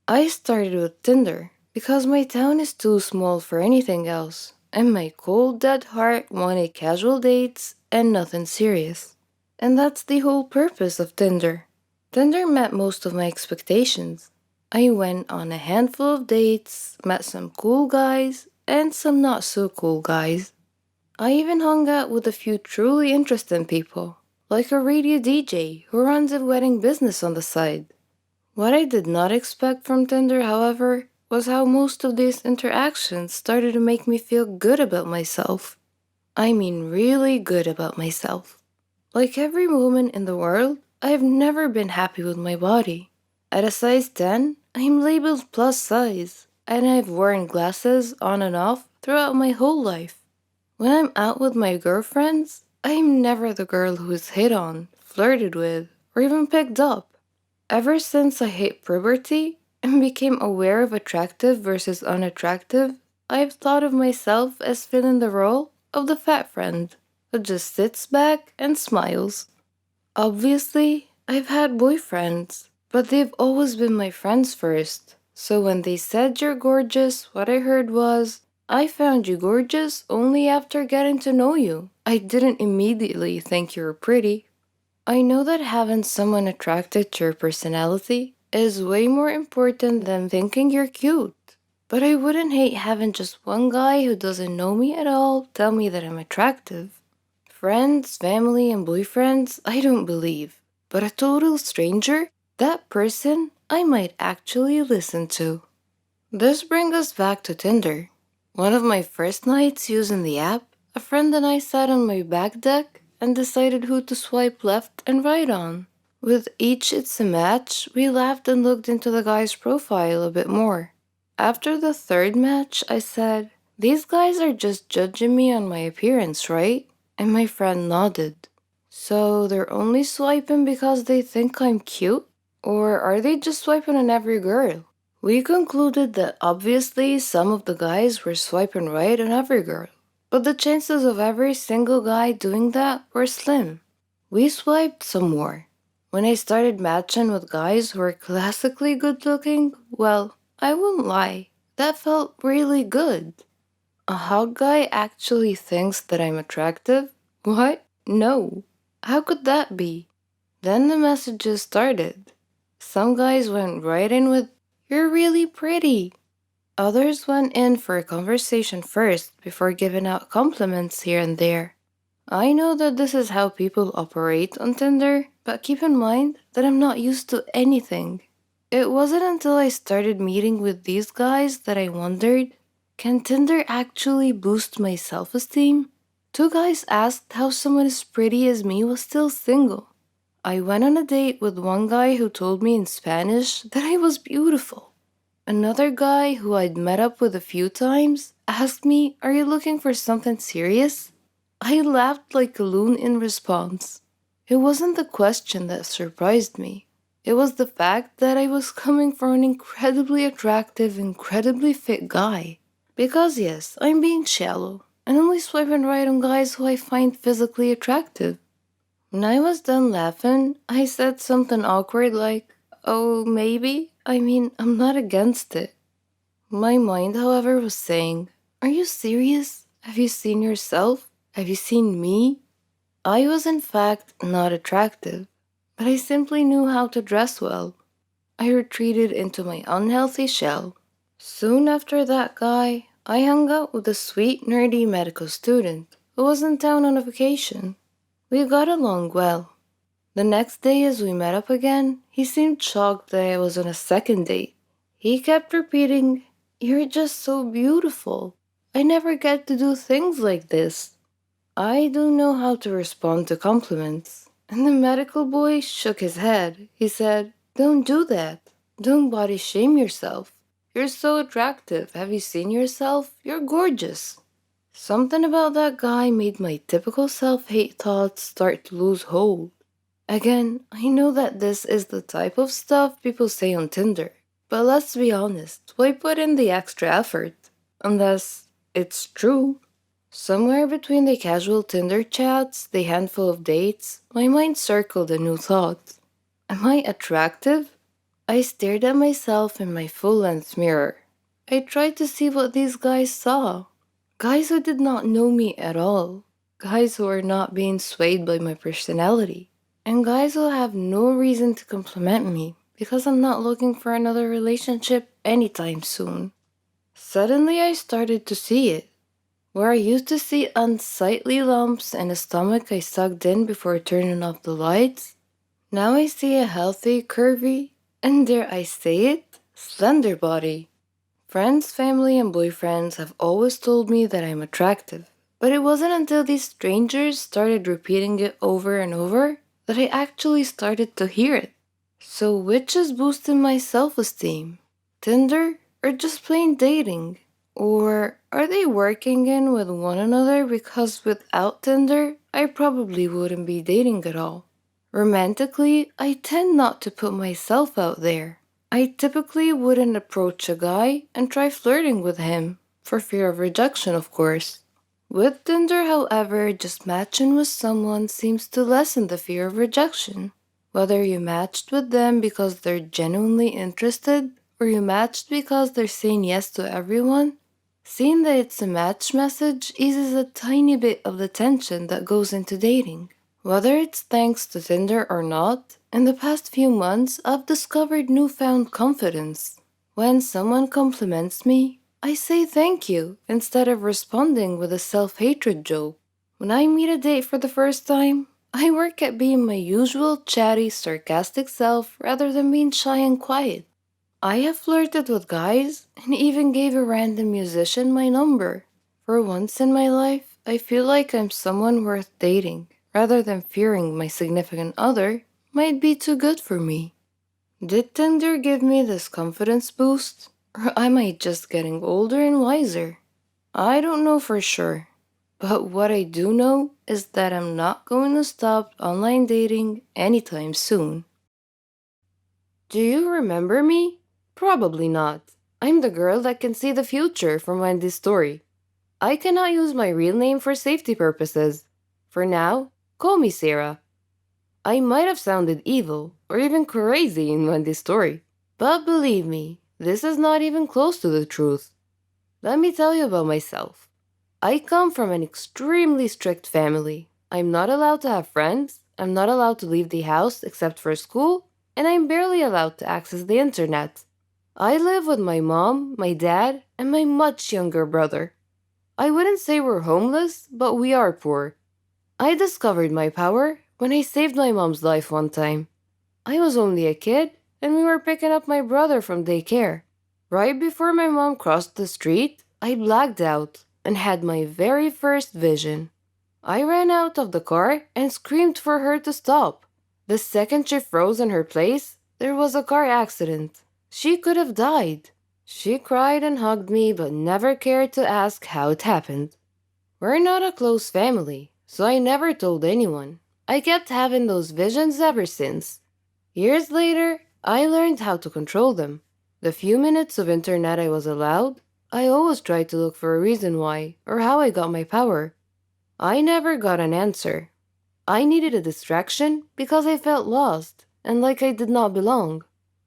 I started with Tinder because my town is too small for anything else, and my cold dead heart wanted casual dates and nothing serious. And that's the whole purpose of Tinder. Tinder met most of my expectations. I went on a handful of dates, met some cool guys, and some not so cool guys. I even hung out with a few truly interesting people, like a radio DJ who runs a wedding business on the side. What I did not expect from Tinder, however, was how most of these interactions started to make me feel good about myself. I mean, really good about myself. Like every woman in the world, I've never been happy with my body. At a size 10, I'm labeled plus size, and I've worn glasses on and off throughout my whole life. When I'm out with my girlfriends, I'm never the girl who's hit on, flirted with, or even picked up. Ever since I hit puberty and became aware of attractive versus unattractive, I've thought of myself as filling the role of the fat friend who just sits back and smiles. Obviously, I've had boyfriends, but they've always been my friends first. So when they said you're gorgeous, what I heard was, I found you gorgeous only after getting to know you. I didn't immediately think you were pretty. I know that having someone attracted to your personality is way more important than thinking you're cute. But I wouldn't hate having just one guy who doesn't know me at all tell me that I'm attractive. Friends, family, and boyfriends, I don't believe. But a total stranger, that person I might actually listen to. This brings us back to Tinder. One of my first nights using the app, a friend and I sat on my back deck and decided who to swipe left and right on. With each it's a match, we laughed and looked into the guy's profile a bit more. After the third match, I said, these guys are just judging me on my appearance, right? And my friend nodded. So they're only swiping because they think I'm cute? Or are they just swiping on every girl? We concluded that obviously some of the guys were swiping right on every girl, but the chances of every single guy doing that were slim. We swiped some more. When I started matching with guys who were classically good looking, well, I won't lie, that felt really good. A hot guy actually thinks that I'm attractive? What? No. How could that be? Then the messages started. Some guys went right in with, you're really pretty. Others went in for a conversation first before giving out compliments here and there. I know that this is how people operate on Tinder, but keep in mind that I'm not used to anything. It wasn't until I started meeting with these guys that I wondered, can Tinder actually boost my self-esteem? Two guys asked how someone as pretty as me was still single. I went on a date with one guy who told me in Spanish that I was beautiful. Another guy who I'd met up with a few times asked me, are you looking for something serious? I laughed like a loon in response. It wasn't the question that surprised me. It was the fact that I was coming from an incredibly attractive, incredibly fit guy. Because yes, I'm being shallow and only swiping right on guys who I find physically attractive. When I was done laughing, I said something awkward like, oh, maybe? I mean, I'm not against it. My mind, however, was saying, are you serious? Have you seen yourself? Have you seen me? I was in fact not attractive, but I simply knew how to dress well. I retreated into my unhealthy shell. Soon after that guy, I hung out with a sweet, nerdy medical student who was in town on a vacation. We got along well. The next day, as we met up again, he seemed shocked that I was on a second date. He kept repeating, you're just so beautiful. I never get to do things like this. I don't know how to respond to compliments. And the medical boy shook his head. He said, don't do that. Don't body shame yourself. You're so attractive. Have you seen yourself? You're gorgeous. Something about that guy made my typical self-hate thoughts start to lose hold. Again, I know that this is the type of stuff people say on Tinder, but let's be honest, why put in the extra effort? Unless it's true. Somewhere between the casual Tinder chats, the handful of dates, my mind circled a new thought. Am I attractive? I stared at myself in my full-length mirror. I tried to see what these guys saw. Guys who did not know me at all. Guys who are not being swayed by my personality. And guys who have no reason to compliment me because I'm not looking for another relationship anytime soon. Suddenly I started to see it. Where I used to see unsightly lumps and a stomach I sucked in before turning off the lights, now I see a healthy, curvy, and dare I say it, slender body. Friends, family, and boyfriends have always told me that I'm attractive, but it wasn't until these strangers started repeating it over and over that I actually started to hear it. So, which is boosting my self esteem? Tinder or just plain dating? Or are they working in with one another because without Tinder, I probably wouldn't be dating at all? Romantically, I tend not to put myself out there. I typically wouldn't approach a guy and try flirting with him, for fear of rejection, of course. With Tinder, however, just matching with someone seems to lessen the fear of rejection. Whether you matched with them because they're genuinely interested or you matched because they're saying yes to everyone, seeing that it's a match message eases a tiny bit of the tension that goes into dating. Whether it's thanks to Tinder or not, in the past few months I've discovered newfound confidence. When someone compliments me, I say thank you instead of responding with a self hatred joke. When I meet a date for the first time, I work at being my usual chatty, sarcastic self rather than being shy and quiet. I have flirted with guys and even gave a random musician my number. For once in my life, I feel like I'm someone worth dating, rather than fearing my significant other might be too good for me. Did Tinder give me this confidence boost? Or am I just getting older and wiser? I don't know for sure. But what I do know is that I'm not going to stop online dating anytime soon. Do you remember me? Probably not. I'm the girl that can see the future from Wendy's story. I cannot use my real name for safety purposes. For now, call me Sarah. I might have sounded evil or even crazy in Wendy's story, but believe me, this is not even close to the truth. Let me tell you about myself. I come from an extremely strict family. I'm not allowed to have friends, I'm not allowed to leave the house except for school, and I'm barely allowed to access the internet. I live with my mom, my dad, and my much younger brother. I wouldn't say we're homeless, but we are poor. I discovered my power when I saved my mom's life one time. I was only a kid, and we were picking up my brother from daycare. Right before my mom crossed the street, I blacked out and had my very first vision. I ran out of the car and screamed for her to stop. The second she froze in her place, there was a car accident. She could have died. She cried and hugged me, but never cared to ask how it happened. We're not a close family, so I never told anyone. I kept having those visions ever since. Years later, I learned how to control them. The few minutes of internet I was allowed, I always tried to look for a reason why or how I got my power. I never got an answer. I needed a distraction because I felt lost and like I did not belong.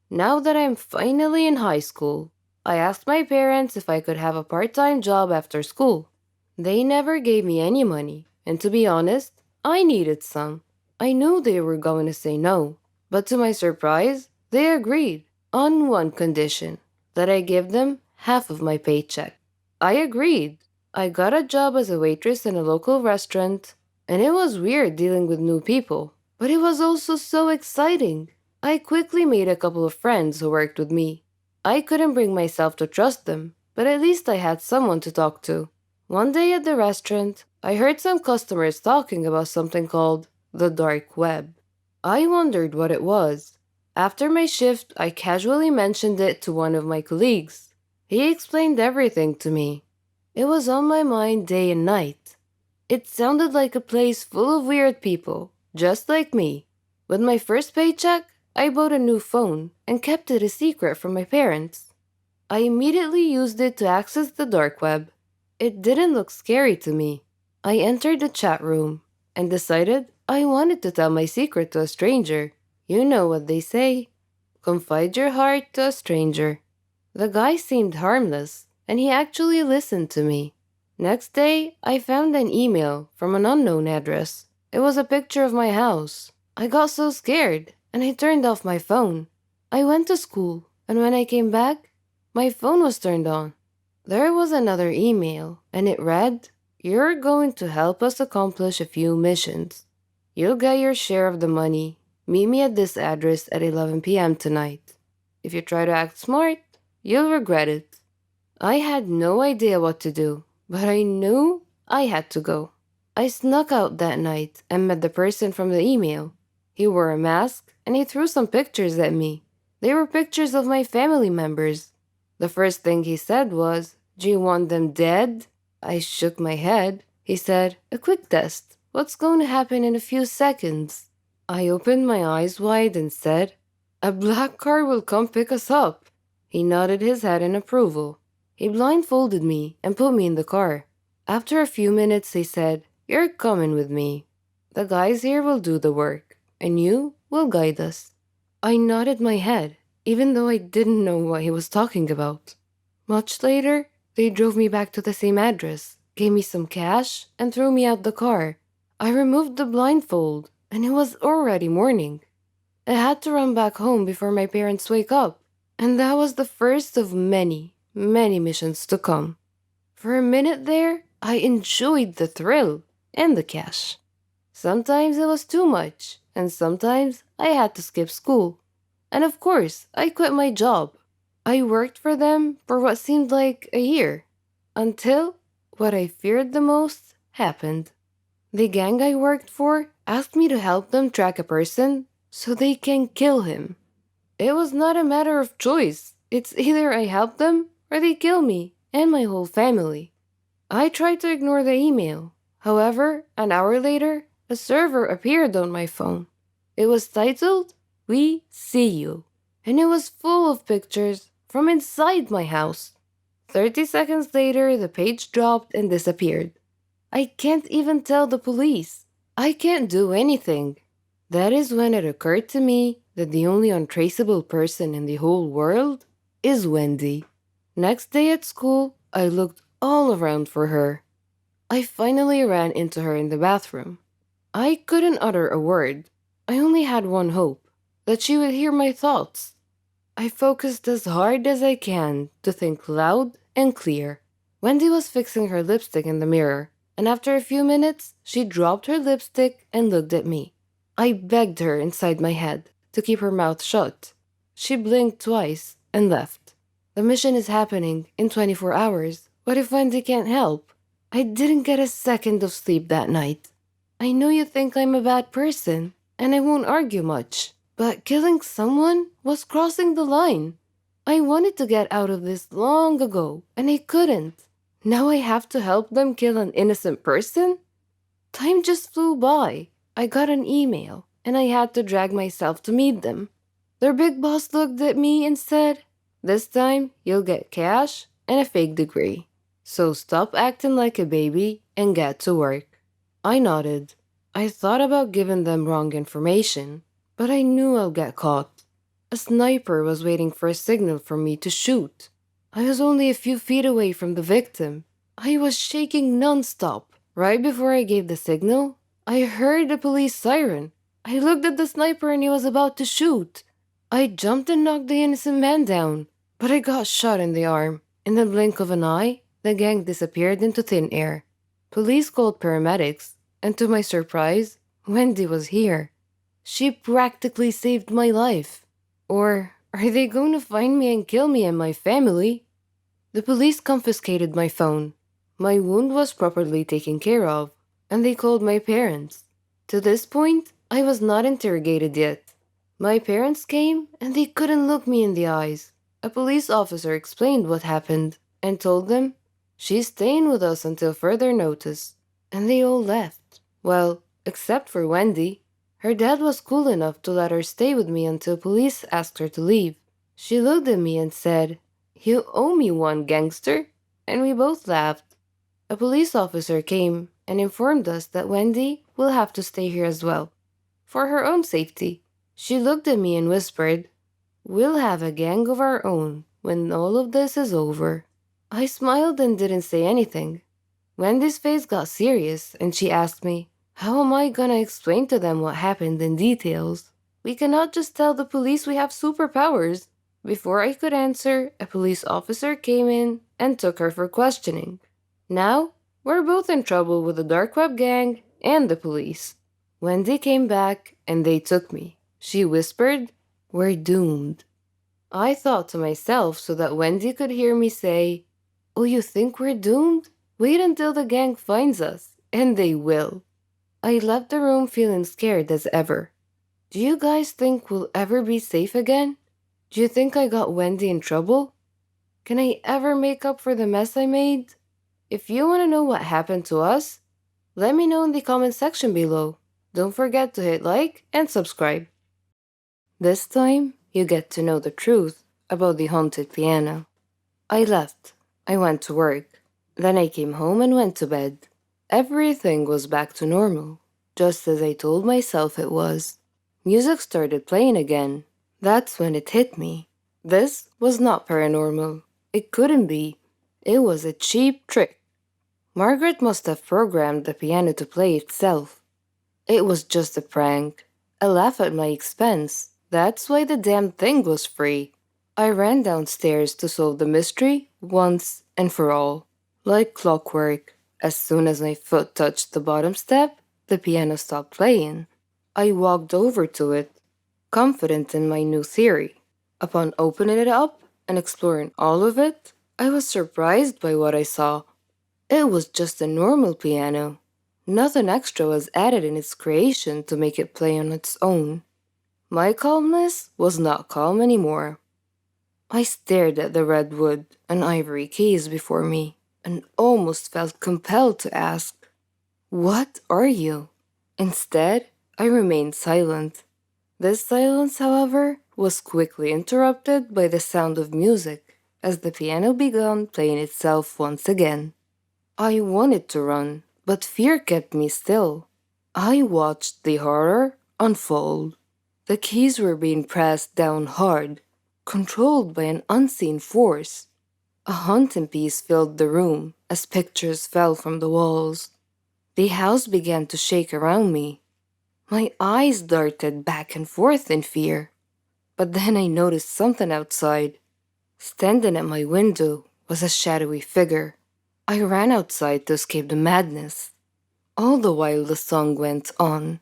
Now that I'm finally in high school, I asked my parents if I could have a part time job after school. They never gave me any money, and to be honest, I needed some. I knew they were going to say no, but to my surprise, they agreed on one condition that I give them half of my paycheck. I agreed. I got a job as a waitress in a local restaurant, and it was weird dealing with new people, but it was also so exciting. I quickly made a couple of friends who worked with me. I couldn't bring myself to trust them, but at least I had someone to talk to. One day at the restaurant, I heard some customers talking about something called the dark web. I wondered what it was. After my shift, I casually mentioned it to one of my colleagues. He explained everything to me. It was on my mind day and night. It sounded like a place full of weird people, just like me. With my first paycheck, I bought a new phone and kept it a secret from my parents. I immediately used it to access the dark web. It didn't look scary to me. I entered the chat room and decided I wanted to tell my secret to a stranger. You know what they say. Confide your heart to a stranger. The guy seemed harmless, and he actually listened to me. Next day, I found an email from an unknown address. It was a picture of my house. I got so scared, and I turned off my phone. I went to school, and when I came back, my phone was turned on. There was another email, and it read, "You're going to help us accomplish a few missions. You'll get your share of the money. Meet me at this address at 11 p.m. tonight. If you try to act smart, you'll regret it." I had no idea what to do, but I knew I had to go. I snuck out that night and met the person from the email. He wore a mask and he threw some pictures at me. They were pictures of my family members. The first thing he said was, "Do you want them dead?" I shook my head. He said, "A quick test. What's going to happen in a few seconds?" I opened my eyes wide and said, "A black car will come pick us up." He nodded his head in approval. He blindfolded me and put me in the car. After a few minutes, he said, "You're coming with me. The guys here will do the work, and you will guide us." I nodded my head, even though I didn't know what he was talking about. Much later, they drove me back to the same address, gave me some cash, and threw me out the car. I removed the blindfold, and it was already morning. I had to run back home before my parents wake up, and that was the first of many, many missions to come. For a minute there, I enjoyed the thrill and the cash. Sometimes it was too much, and sometimes I had to skip school. And of course, I quit my job. I worked for them for what seemed like a year, until what I feared the most happened. The gang I worked for asked me to help them track a person so they can kill him. It was not a matter of choice. It's either I help them or they kill me and my whole family. I tried to ignore the email. However, an hour later, a server appeared on my phone. It was titled, "We See You," and it was full of pictures from inside my house. 30 seconds later, the page dropped and disappeared. I can't even tell the police. I can't do anything. That is when it occurred to me that the only untraceable person in the whole world is Wendy. Next day at school, I looked all around for her. I finally ran into her in the bathroom. I couldn't utter a word. I only had one hope, that she would hear my thoughts. I focused as hard as I can to think loud and clear. Wendy was fixing her lipstick in the mirror, and after a few minutes, she dropped her lipstick and looked at me. I begged her inside my head to keep her mouth shut. She blinked twice and left. The mission is happening in 24 hours. What if Wendy can't help? I didn't get a second of sleep that night. I know you think I'm a bad person, and I won't argue much, but killing someone was crossing the line. I wanted to get out of this long ago, and I couldn't. Now I have to help them kill an innocent person? Time just flew by. I got an email, and I had to drag myself to meet them. Their big boss looked at me and said, "This time you'll get cash and a fake degree. So stop acting like a baby and get to work." I nodded. I thought about giving them wrong information, but I knew I'll get caught. A sniper was waiting for a signal from me to shoot. I was only a few feet away from the victim. I was shaking nonstop. Right before I gave the signal, I heard a police siren. I looked at the sniper and he was about to shoot. I jumped and knocked the innocent man down, but I got shot in the arm. In the blink of an eye, the gang disappeared into thin air. Police called paramedics, and to my surprise, Wendy was here. She practically saved my life. Or are they going to find me and kill me and my family? The police confiscated my phone. My wound was properly taken care of, and they called my parents. To this point, I was not interrogated yet. My parents came, and they couldn't look me in the eyes. A police officer explained what happened and told them, "She's staying with us until further notice." And they all left. Well, except for Wendy. Her dad was cool enough to let her stay with me until police asked her to leave. She looked at me and said, "You owe me one, gangster." And we both laughed. A police officer came and informed us that Wendy will have to stay here as well, for her own safety. She looked at me and whispered, "We'll have a gang of our own when all of this is over." I smiled and didn't say anything. Wendy's face got serious and she asked me, "How am I gonna explain to them what happened in details? We cannot just tell the police we have superpowers." Before I could answer, a police officer came in and took her for questioning. Now, we're both in trouble with the dark web gang and the police. Wendy came back and they took me. She whispered, "We're doomed." I thought to myself so that Wendy could hear me say, "Oh, you think we're doomed? Wait until the gang finds us, and they will." I left the room feeling scared as ever. Do you guys think we'll ever be safe again? Do you think I got Wendy in trouble? Can I ever make up for the mess I made? If you want to know what happened to us, let me know in the comment section below. Don't forget to hit like and subscribe. This time, you get to know the truth about the haunted piano. I left. I went to work. Then I came home and went to bed. Everything was back to normal, just as I told myself it was. Music started playing again. That's when it hit me. This was not paranormal. It couldn't be. It was a cheap trick. Margaret must have programmed the piano to play itself. It was just a prank. A laugh at my expense. That's why the damn thing was free. I ran downstairs to solve the mystery once and for all. Like clockwork, as soon as my foot touched the bottom step, the piano stopped playing. I walked over to it, confident in my new theory. Upon opening it up and exploring all of it, I was surprised by what I saw. It was just a normal piano. Nothing extra was added in its creation to make it play on its own. My calmness was not calm anymore. I stared at the red wood and ivory keys before me and almost felt compelled to ask, "What are you?" Instead, I remained silent. This silence, however, was quickly interrupted by the sound of music as the piano began playing itself once again. I wanted to run, but fear kept me still. I watched the horror unfold. The keys were being pressed down hard, controlled by an unseen force. A haunting peace filled the room as pictures fell from the walls. The house began to shake around me. My eyes darted back and forth in fear. But then I noticed something outside. Standing at my window was a shadowy figure. I ran outside to escape the madness. All the while the song went on.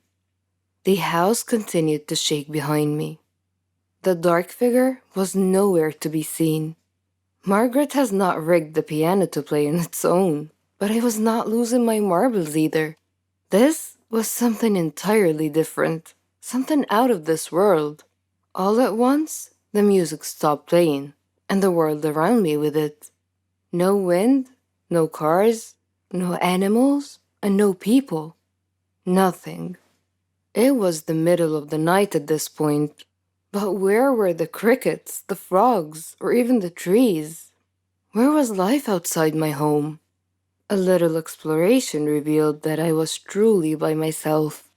The house continued to shake behind me. The dark figure was nowhere to be seen. Margaret has not rigged the piano to play on its own, but I was not losing my marbles either. This was something entirely different, something out of this world. All at once, the music stopped playing, and the world around me with it. No wind, no cars, no animals, and no people. Nothing. It was the middle of the night at this point. But where were the crickets, the frogs, or even the trees? Where was life outside my home? A little exploration revealed that I was truly by myself.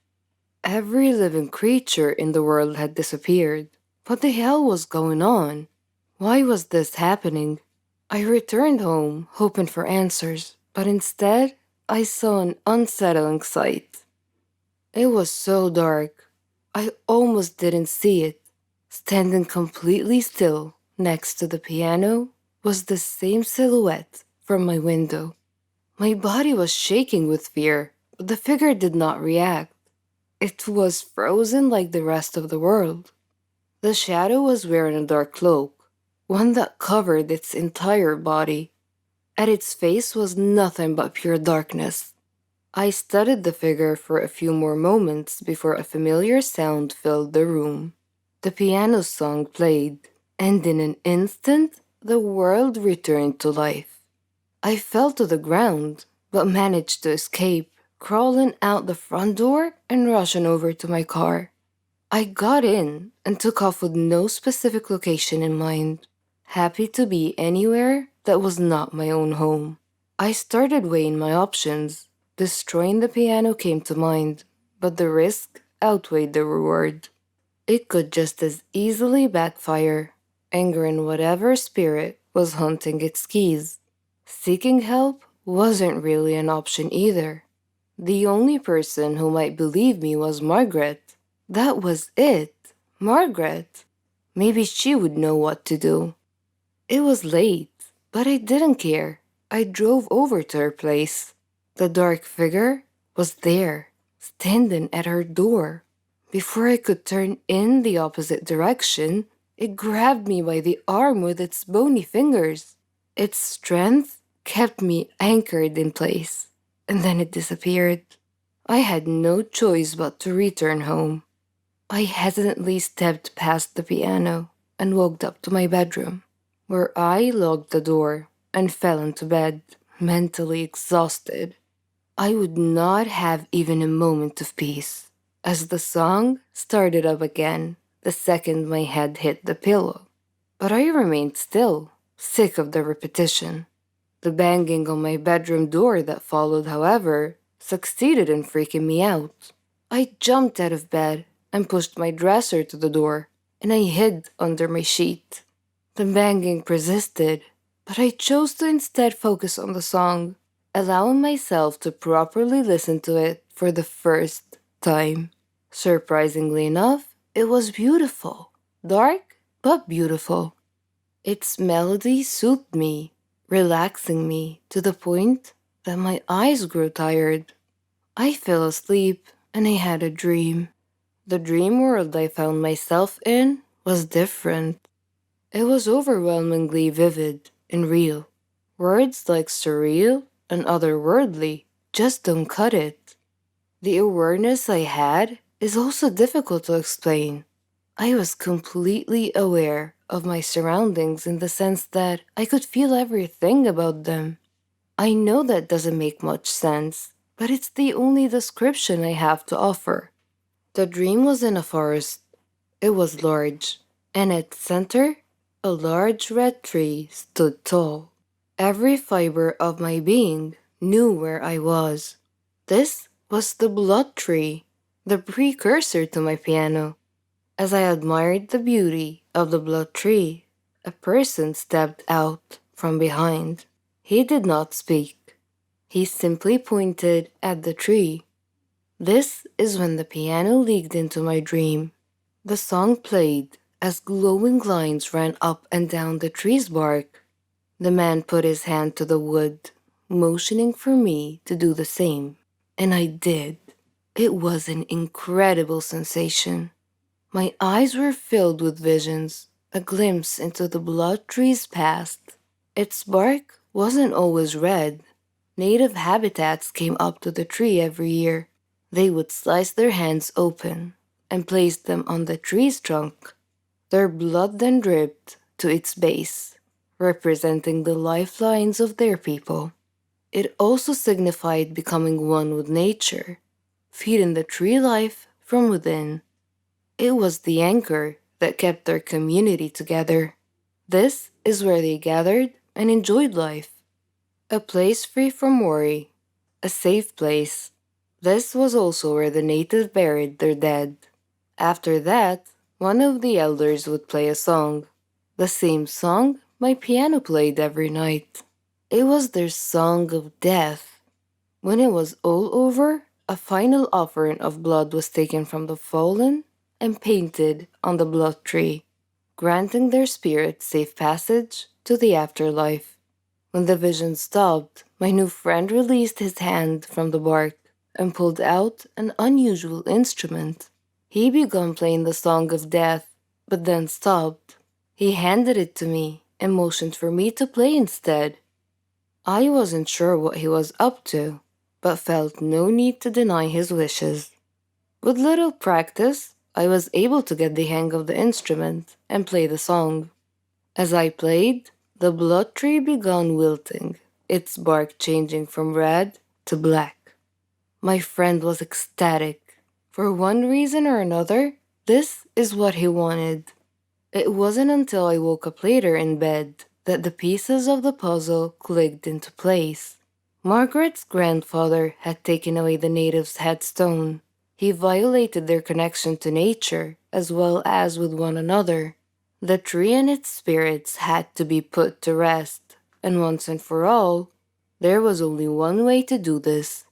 Every living creature in the world had disappeared. What the hell was going on? Why was this happening? I returned home, hoping for answers, but instead, I saw an unsettling sight. It was so dark, I almost didn't see it. Standing completely still next to the piano was the same silhouette from my window. My body was shaking with fear, but the figure did not react. It was frozen like the rest of the world. The shadow was wearing a dark cloak, one that covered its entire body. At its face was nothing but pure darkness. I studied the figure for a few more moments before a familiar sound filled the room. The piano song played, and in an instant, the world returned to life. I fell to the ground, but managed to escape, crawling out the front door and rushing over to my car. I got in and took off with no specific location in mind, happy to be anywhere that was not my own home. I started weighing my options. Destroying the piano came to mind, but the risk outweighed the reward. It could just as easily backfire, angering whatever spirit was hunting its keys. Seeking help wasn't really an option either. The only person who might believe me was Margaret. That was it. Margaret. Maybe she would know what to do. It was late, but I didn't care. I drove over to her place. The dark figure was there, standing at her door. Before I could turn in the opposite direction, it grabbed me by the arm with its bony fingers. Its strength kept me anchored in place, and then it disappeared. I had no choice but to return home. I hesitantly stepped past the piano and walked up to my bedroom, where I locked the door and fell into bed, mentally exhausted. I would not have even a moment of peace, as the song started up again the second my head hit the pillow. But I remained still, sick of the repetition. The banging on my bedroom door that followed, however, succeeded in freaking me out. I jumped out of bed and pushed my dresser to the door, and I hid under my sheet. The banging persisted, but I chose to instead focus on the song, allowing myself to properly listen to it for the first time. Surprisingly enough, it was beautiful. Dark, but beautiful. Its melody soothed me, relaxing me to the point that my eyes grew tired. I fell asleep and I had a dream. The dream world I found myself in was different. It was overwhelmingly vivid and real. Words like surreal and otherworldly just don't cut it. The awareness I had is also difficult to explain. I was completely aware of my surroundings in the sense that I could feel everything about them. I know that doesn't make much sense, but it's the only description I have to offer. The dream was in a forest. It was large, and at its center, a large red tree stood tall. Every fiber of my being knew where I was. This was the blood tree, the precursor to my piano. As I admired the beauty of the blood tree, a person stepped out from behind. He did not speak. He simply pointed at the tree. This is when the piano leaked into my dream. The song played as glowing lines ran up and down the tree's bark. The man put his hand to the wood, motioning for me to do the same. And I did. It was an incredible sensation. My eyes were filled with visions, a glimpse into the blood tree's past. Its bark wasn't always red. Native habitats came up to the tree every year. They would slice their hands open and place them on the tree's trunk. Their blood then dripped to its base, representing the lifelines of their people. It also signified becoming one with nature, feeding the tree life from within. It was the anchor that kept their community together. This is where they gathered and enjoyed life. A place free from worry, a safe place. This was also where the natives buried their dead. After that, one of the elders would play a song, the same song my piano played every night. It was their song of death. When it was all over, a final offering of blood was taken from the fallen and painted on the blood tree, granting their spirits safe passage to the afterlife. When the vision stopped, my new friend released his hand from the bark and pulled out an unusual instrument. He began playing the song of death, but then stopped. He handed it to me and motioned for me to play instead. I wasn't sure what he was up to, but felt no need to deny his wishes. With little practice, I was able to get the hang of the instrument and play the song. As I played, the blood tree began wilting, its bark changing from red to black. My friend was ecstatic. For one reason or another, this is what he wanted. It wasn't until I woke up later in bed that the pieces of the puzzle clicked into place. Margaret's grandfather had taken away the natives' headstone. He violated their connection to nature as well as with one another. The tree and its spirits had to be put to rest, and once and for all, there was only one way to do this.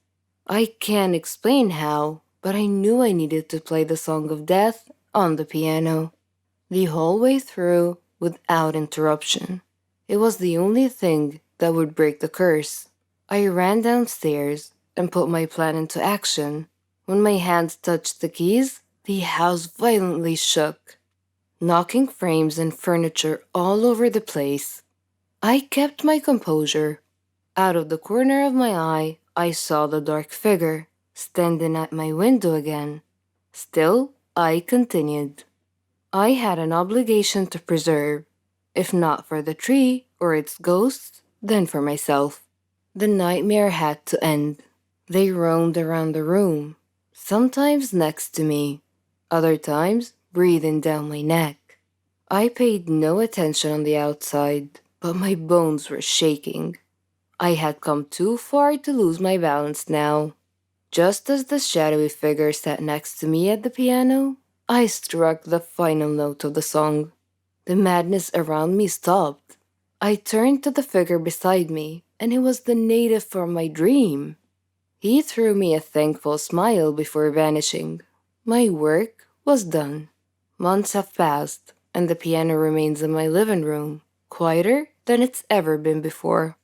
I can't explain how, but I knew I needed to play the Song of Death on the piano, the whole way through without interruption. It was the only thing that would break the curse. I ran downstairs and put my plan into action. When my hands touched the keys, the house violently shook, knocking frames and furniture all over the place. I kept my composure. Out of the corner of my eye, I saw the dark figure standing at my window again. Still, I continued. I had an obligation to preserve, if not for the tree or its ghosts, then for myself. The nightmare had to end. They roamed around the room, sometimes next to me, other times breathing down my neck. I paid no attention on the outside, but my bones were shaking. I had come too far to lose my balance now. Just as the shadowy figure sat next to me at the piano, I struck the final note of the song. The madness around me stopped. I turned to the figure beside me, and it was the native from my dream. He threw me a thankful smile before vanishing. My work was done. Months have passed, and the piano remains in my living room, quieter than it's ever been before.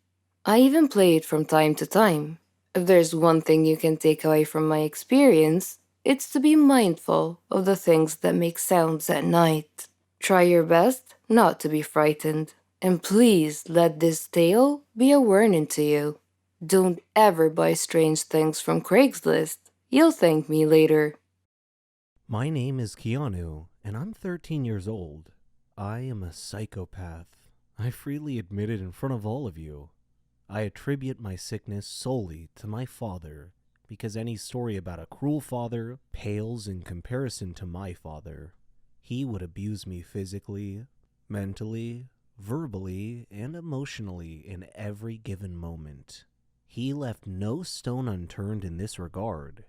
I even play it from time to time. If there's one thing you can take away from my experience, it's to be mindful of the things that make sounds at night. Try your best not to be frightened, and please let this tale be a warning to you. Don't ever buy strange things from Craigslist. You'll thank me later. My name is Keanu, and I'm 13 years old. I am a psychopath. I freely admit it in front of all of you. I attribute my sickness solely to my father, because any story about a cruel father pales in comparison to my father. He would abuse me physically, mentally, verbally, and emotionally in every given moment. He left no stone unturned in this regard.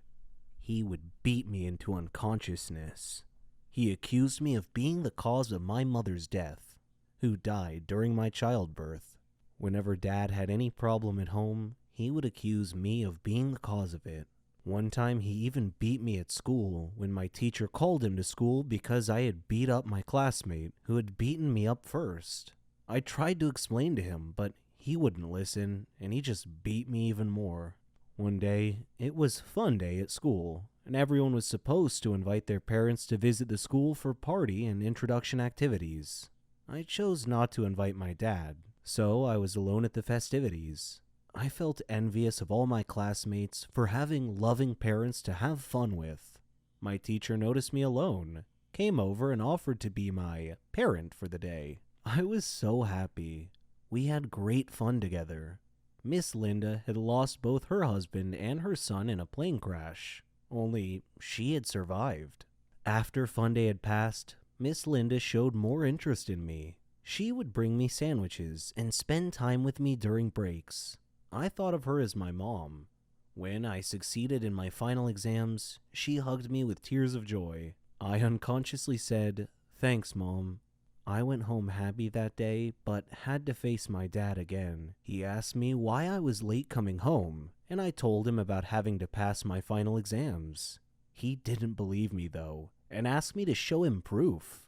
He would beat me into unconsciousness. He accused me of being the cause of my mother's death, who died during my childbirth. Whenever Dad had any problem at home, he would accuse me of being the cause of it. One time he even beat me at school when my teacher called him to school because I had beat up my classmate who had beaten me up first. I tried to explain to him, but he wouldn't listen, and he just beat me even more. One day, it was fun day at school, and everyone was supposed to invite their parents to visit the school for party and introduction activities. I chose not to invite my dad, so I was alone at the festivities. I felt envious of all my classmates for having loving parents to have fun with. My teacher noticed me alone, came over and offered to be my parent for the day. I was so happy. We had great fun together. Miss Linda had lost both her husband and her son in a plane crash, only she had survived. After fun day had passed, Miss Linda showed more interest in me. She would bring me sandwiches and spend time with me during breaks. I thought of her as my mom. When I succeeded in my final exams, she hugged me with tears of joy. I unconsciously said, "Thanks, Mom." I went home happy that day, but had to face my dad again. He asked me why I was late coming home, and I told him about having to pass my final exams. He didn't believe me, though, and asked me to show him proof.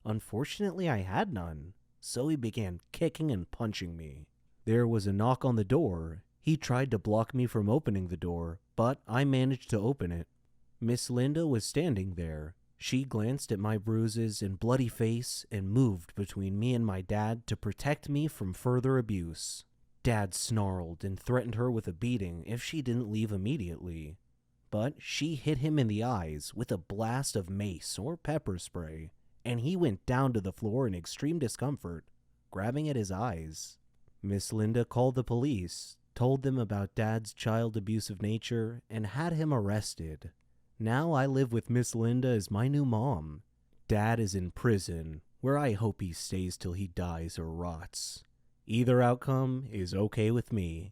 Unfortunately, I had none, so he began kicking and punching me. There was a knock on the door. He tried to block me from opening the door, but I managed to open it. Miss Linda was standing there. She glanced at my bruises and bloody face and moved between me and my dad to protect me from further abuse. Dad snarled and threatened her with a beating if she didn't leave immediately. But she hit him in the eyes with a blast of mace or pepper spray, and he went down to the floor in extreme discomfort, grabbing at his eyes. Miss Linda called the police, told them about Dad's child abusive nature, and had him arrested. Now I live with Miss Linda as my new mom. Dad is in prison, where I hope he stays till he dies or rots. Either outcome is okay with me.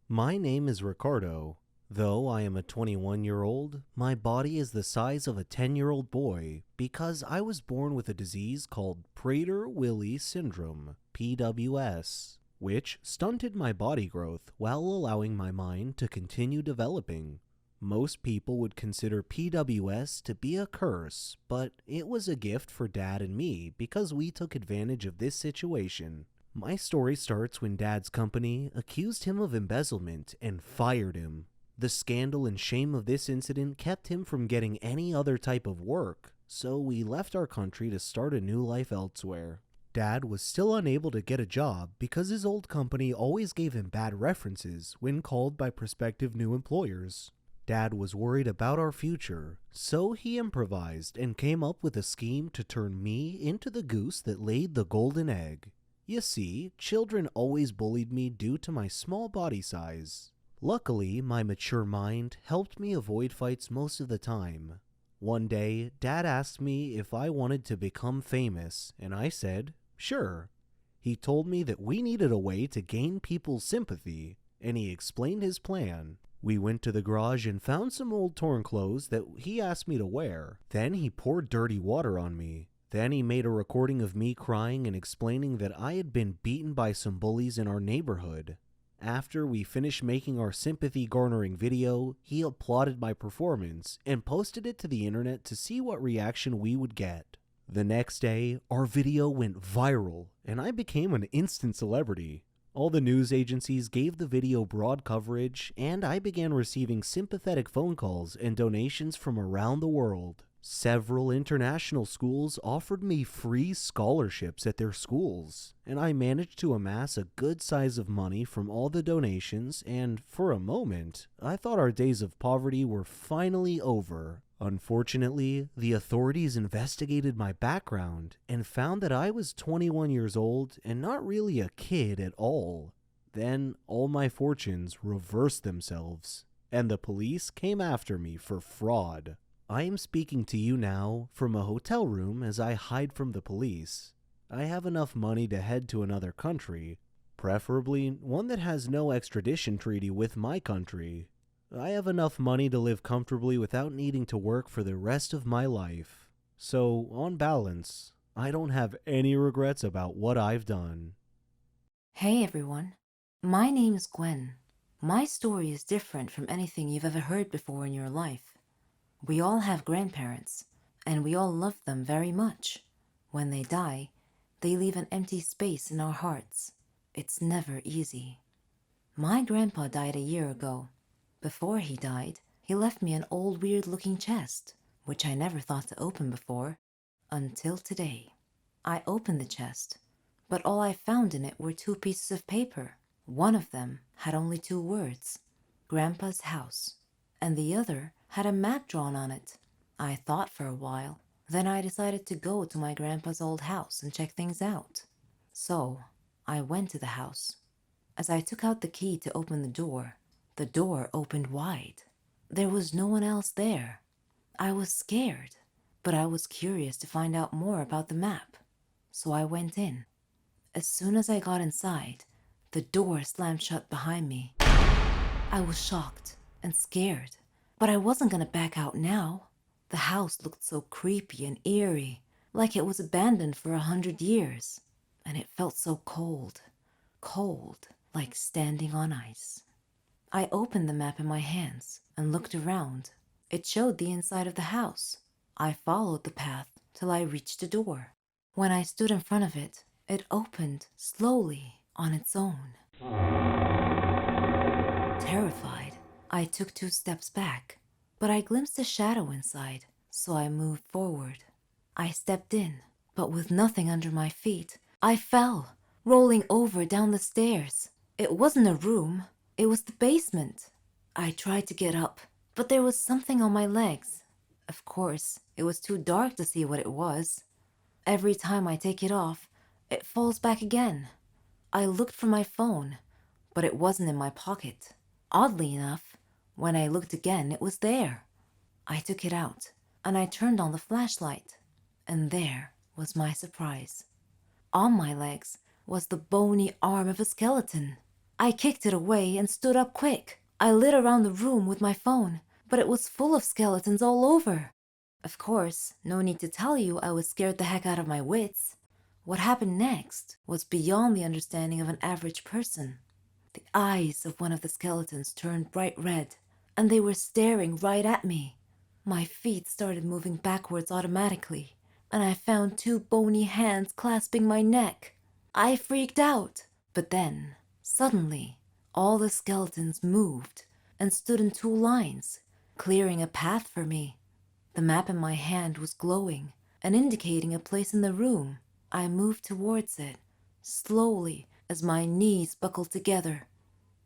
My name is Ricardo. Though I am a 21-year-old, my body is the size of a 10-year-old boy because I was born with a disease called Prader-Willi syndrome, PWS, which stunted my body growth while allowing my mind to continue developing. Most people would consider PWS to be a curse, but it was a gift for Dad and me because we took advantage of this situation. My story starts when Dad's company accused him of embezzlement and fired him. The scandal and shame of this incident kept him from getting any other type of work, so we left our country to start a new life elsewhere. Dad was still unable to get a job because his old company always gave him bad references when called by prospective new employers. Dad was worried about our future, so he improvised and came up with a scheme to turn me into the goose that laid the golden egg. You see, children always bullied me due to my small body size. Luckily, my mature mind helped me avoid fights most of the time. One day, Dad asked me if I wanted to become famous, and I said, sure. He told me that we needed a way to gain people's sympathy, and he explained his plan. We went to the garage and found some old torn clothes that he asked me to wear. Then he poured dirty water on me. Then he made a recording of me crying and explaining that I had been beaten by some bullies in our neighborhood. After we finished making our sympathy-garnering video, he applauded my performance and posted it to the internet to see what reaction we would get. The next day, our video went viral, and I became an instant celebrity. All the news agencies gave the video broad coverage, and I began receiving sympathetic phone calls and donations from around the world. Several international schools offered me free scholarships at their schools, and I managed to amass a good size of money from all the donations, and for a moment, I thought our days of poverty were finally over. Unfortunately, the authorities investigated my background and found that I was 21 years old and not really a kid at all. Then all my fortunes reversed themselves, and the police came after me for fraud. I am speaking to you now from a hotel room as I hide from the police. I have enough money to head to another country, preferably one that has no extradition treaty with my country. I have enough money to live comfortably without needing to work for the rest of my life. So, on balance, I don't have any regrets about what I've done. Hey everyone, my name is Gwen. My story is different from anything you've ever heard before in your life. We all have grandparents, and we all love them very much. When they die, they leave an empty space in our hearts. It's never easy. My grandpa died a year ago. Before he died, he left me an old weird-looking chest, which I never thought to open before, until today. I opened the chest, but all I found in it were 2 pieces of paper. One of them had only 2 words, Grandpa's house, and the other had a map drawn on it. I thought for a while, then I decided to go to my grandpa's old house and check things out. So, I went to the house. As I took out the key to open the door opened wide. There was no one else there. I was scared, but I was curious to find out more about the map. So I went in. As soon as I got inside, the door slammed shut behind me. I was shocked and scared, but I wasn't gonna back out now. The house looked so creepy and eerie, like it was abandoned for 100 years, and it felt so cold, like standing on ice. I opened the map in my hands and looked around. It showed the inside of the house. I followed the path till I reached the door. When I stood in front of it, it opened slowly on its own. Terrified, I took 2 steps back, but I glimpsed a shadow inside, so I moved forward. I stepped in, but with nothing under my feet, I fell, rolling over down the stairs. It wasn't a room, it was the basement. I tried to get up, but there was something on my legs. Of course, it was too dark to see what it was. Every time I take it off, it falls back again. I looked for my phone, but it wasn't in my pocket. Oddly enough, when I looked again, it was there. I took it out, and I turned on the flashlight, and there was my surprise. On my legs was the bony arm of a skeleton. I kicked it away and stood up quick. I lit around the room with my phone, but it was full of skeletons all over. Of course, no need to tell you I was scared the heck out of my wits. What happened next was beyond the understanding of an average person. The eyes of one of the skeletons turned bright red, and they were staring right at me. My feet started moving backwards automatically, and I found 2 bony hands clasping my neck. I freaked out, but then, suddenly, all the skeletons moved and stood in 2 lines, clearing a path for me. The map in my hand was glowing and indicating a place in the room. I moved towards it, slowly, as my knees buckled together.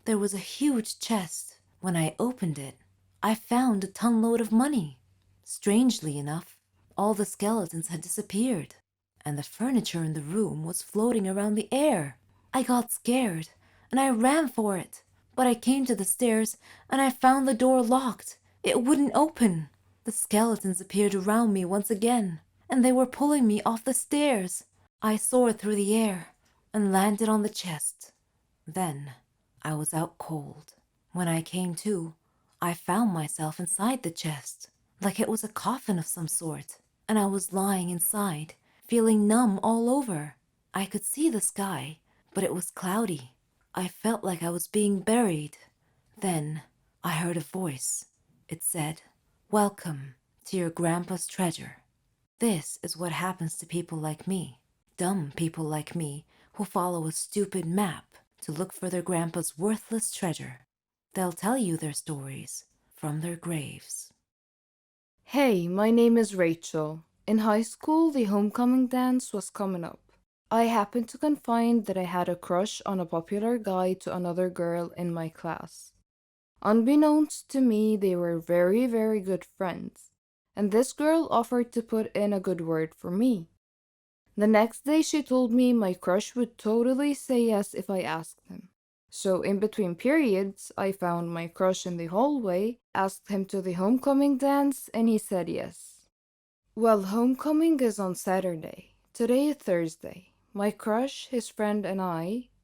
There was a huge chest. When I opened it, I found a ton-load of money. Strangely enough, all the skeletons had disappeared, and the furniture in the room was floating around the air. I got scared, and I ran for it, but I came to the stairs, and I found the door locked. It wouldn't open. The skeletons appeared around me once again, and they were pulling me off the stairs. I soared through the air and landed on the chest. Then I was out cold. When I came to, I found myself inside the chest, like it was a coffin of some sort, and I was lying inside, feeling numb all over. I could see the sky, but it was cloudy. I felt like I was being buried. Then I heard a voice. It said, "Welcome to your grandpa's treasure." This is what happens to people like me, dumb people like me who follow a stupid map to look for their grandpa's worthless treasure. They'll tell you their stories from their graves. Hey, my name is Rachel. In high school, the homecoming dance was coming up. I happened to confide that I had a crush on a popular guy to another girl in my class. Unbeknownst to me, they were very, very good friends, and this girl offered to put in a good word for me. The next day, she told me my crush would totally say yes if I asked him. So, in between periods, I found my crush in the hallway, asked him to the homecoming dance, and he said yes. Well, homecoming is on Saturday. Today is Thursday. My crush, his friend, and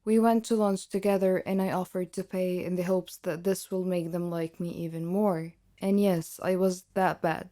we went to lunch together, and I offered to pay in the hopes that this will make them like me even more. And yes, I was that bad.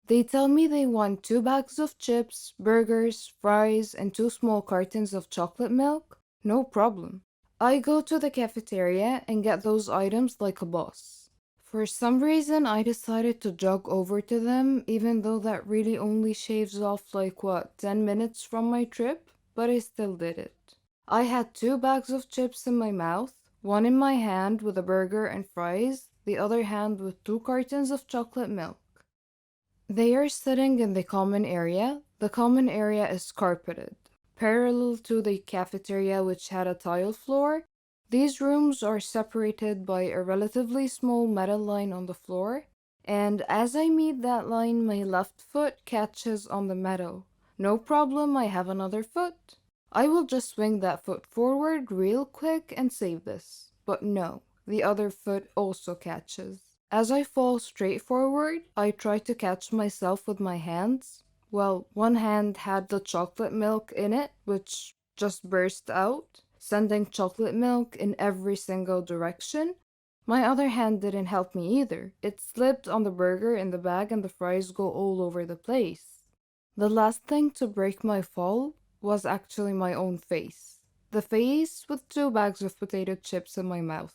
They tell me they want 2 bags of chips, burgers, fries, and 2 small cartons of chocolate milk. No problem. I go to the cafeteria and get those items like a boss. For some reason, I decided to jog over to them, even though that really only shaves off 10 minutes from my trip, but I still did it. I had 2 bags of chips in my mouth, one in my hand with a burger and fries, the other hand with 2 cartons of chocolate milk. They are sitting in the common area. The common area is carpeted, parallel to the cafeteria, which had a tile floor. These rooms are separated by a relatively small metal line on the floor, and as I meet that line, my left foot catches on the metal. No problem, I have another foot. I will just swing that foot forward real quick and save this. But no, the other foot also catches. As I fall straight forward, I try to catch myself with my hands. Well, one hand had the chocolate milk in it, which just burst out, sending chocolate milk in every single direction. My other hand didn't help me either. It slipped on the burger in the bag and the fries go all over the place. The last thing to break my fall was actually my own face. The face with 2 bags of potato chips in my mouth.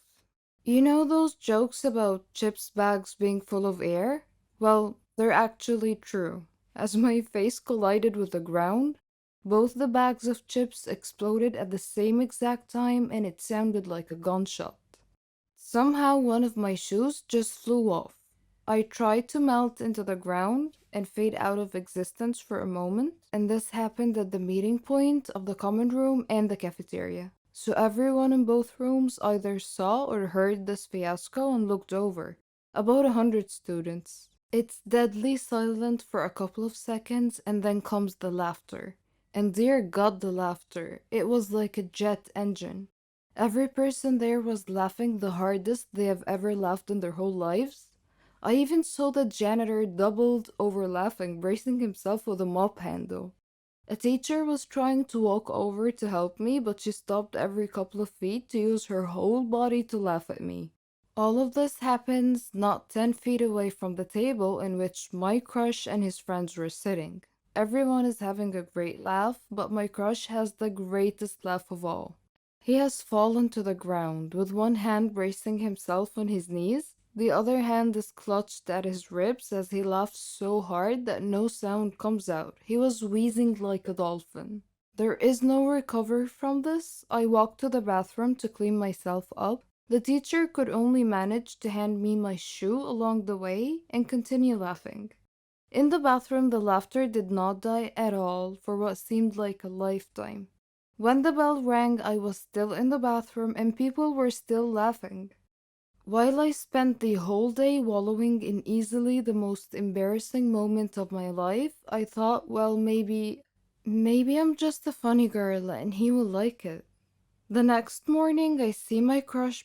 You know those jokes about chips bags being full of air? Well, they're actually true. As my face collided with the ground, both the bags of chips exploded at the same exact time and it sounded like a gunshot. Somehow one of my shoes just flew off. I tried to melt into the ground and fade out of existence for a moment, and this happened at the meeting point of the common room and the cafeteria. So everyone in both rooms either saw or heard this fiasco and looked over. About 100 students. It's deadly silent for a couple of seconds and then comes the laughter. And dear God, the laughter. It was like a jet engine. Every person there was laughing the hardest they have ever laughed in their whole lives. I even saw the janitor doubled over laughing, bracing himself with a mop handle. A teacher was trying to walk over to help me, but she stopped every couple of feet to use her whole body to laugh at me. All of this happens not 10 feet away from the table in which my crush and his friends were sitting. Everyone is having a great laugh, but my crush has the greatest laugh of all. He has fallen to the ground, with one hand bracing himself on his knees. The other hand is clutched at his ribs as he laughs so hard that no sound comes out. He was wheezing like a dolphin. There is no recovery from this. I walked to the bathroom to clean myself up. The teacher could only manage to hand me my shoe along the way and continue laughing. In the bathroom, the laughter did not die at all for what seemed like a lifetime. When the bell rang, I was still in the bathroom and people were still laughing. While I spent the whole day wallowing in easily the most embarrassing moment of my life, I thought, well, maybe I'm just a funny girl and he will like it. The next morning, I see my crush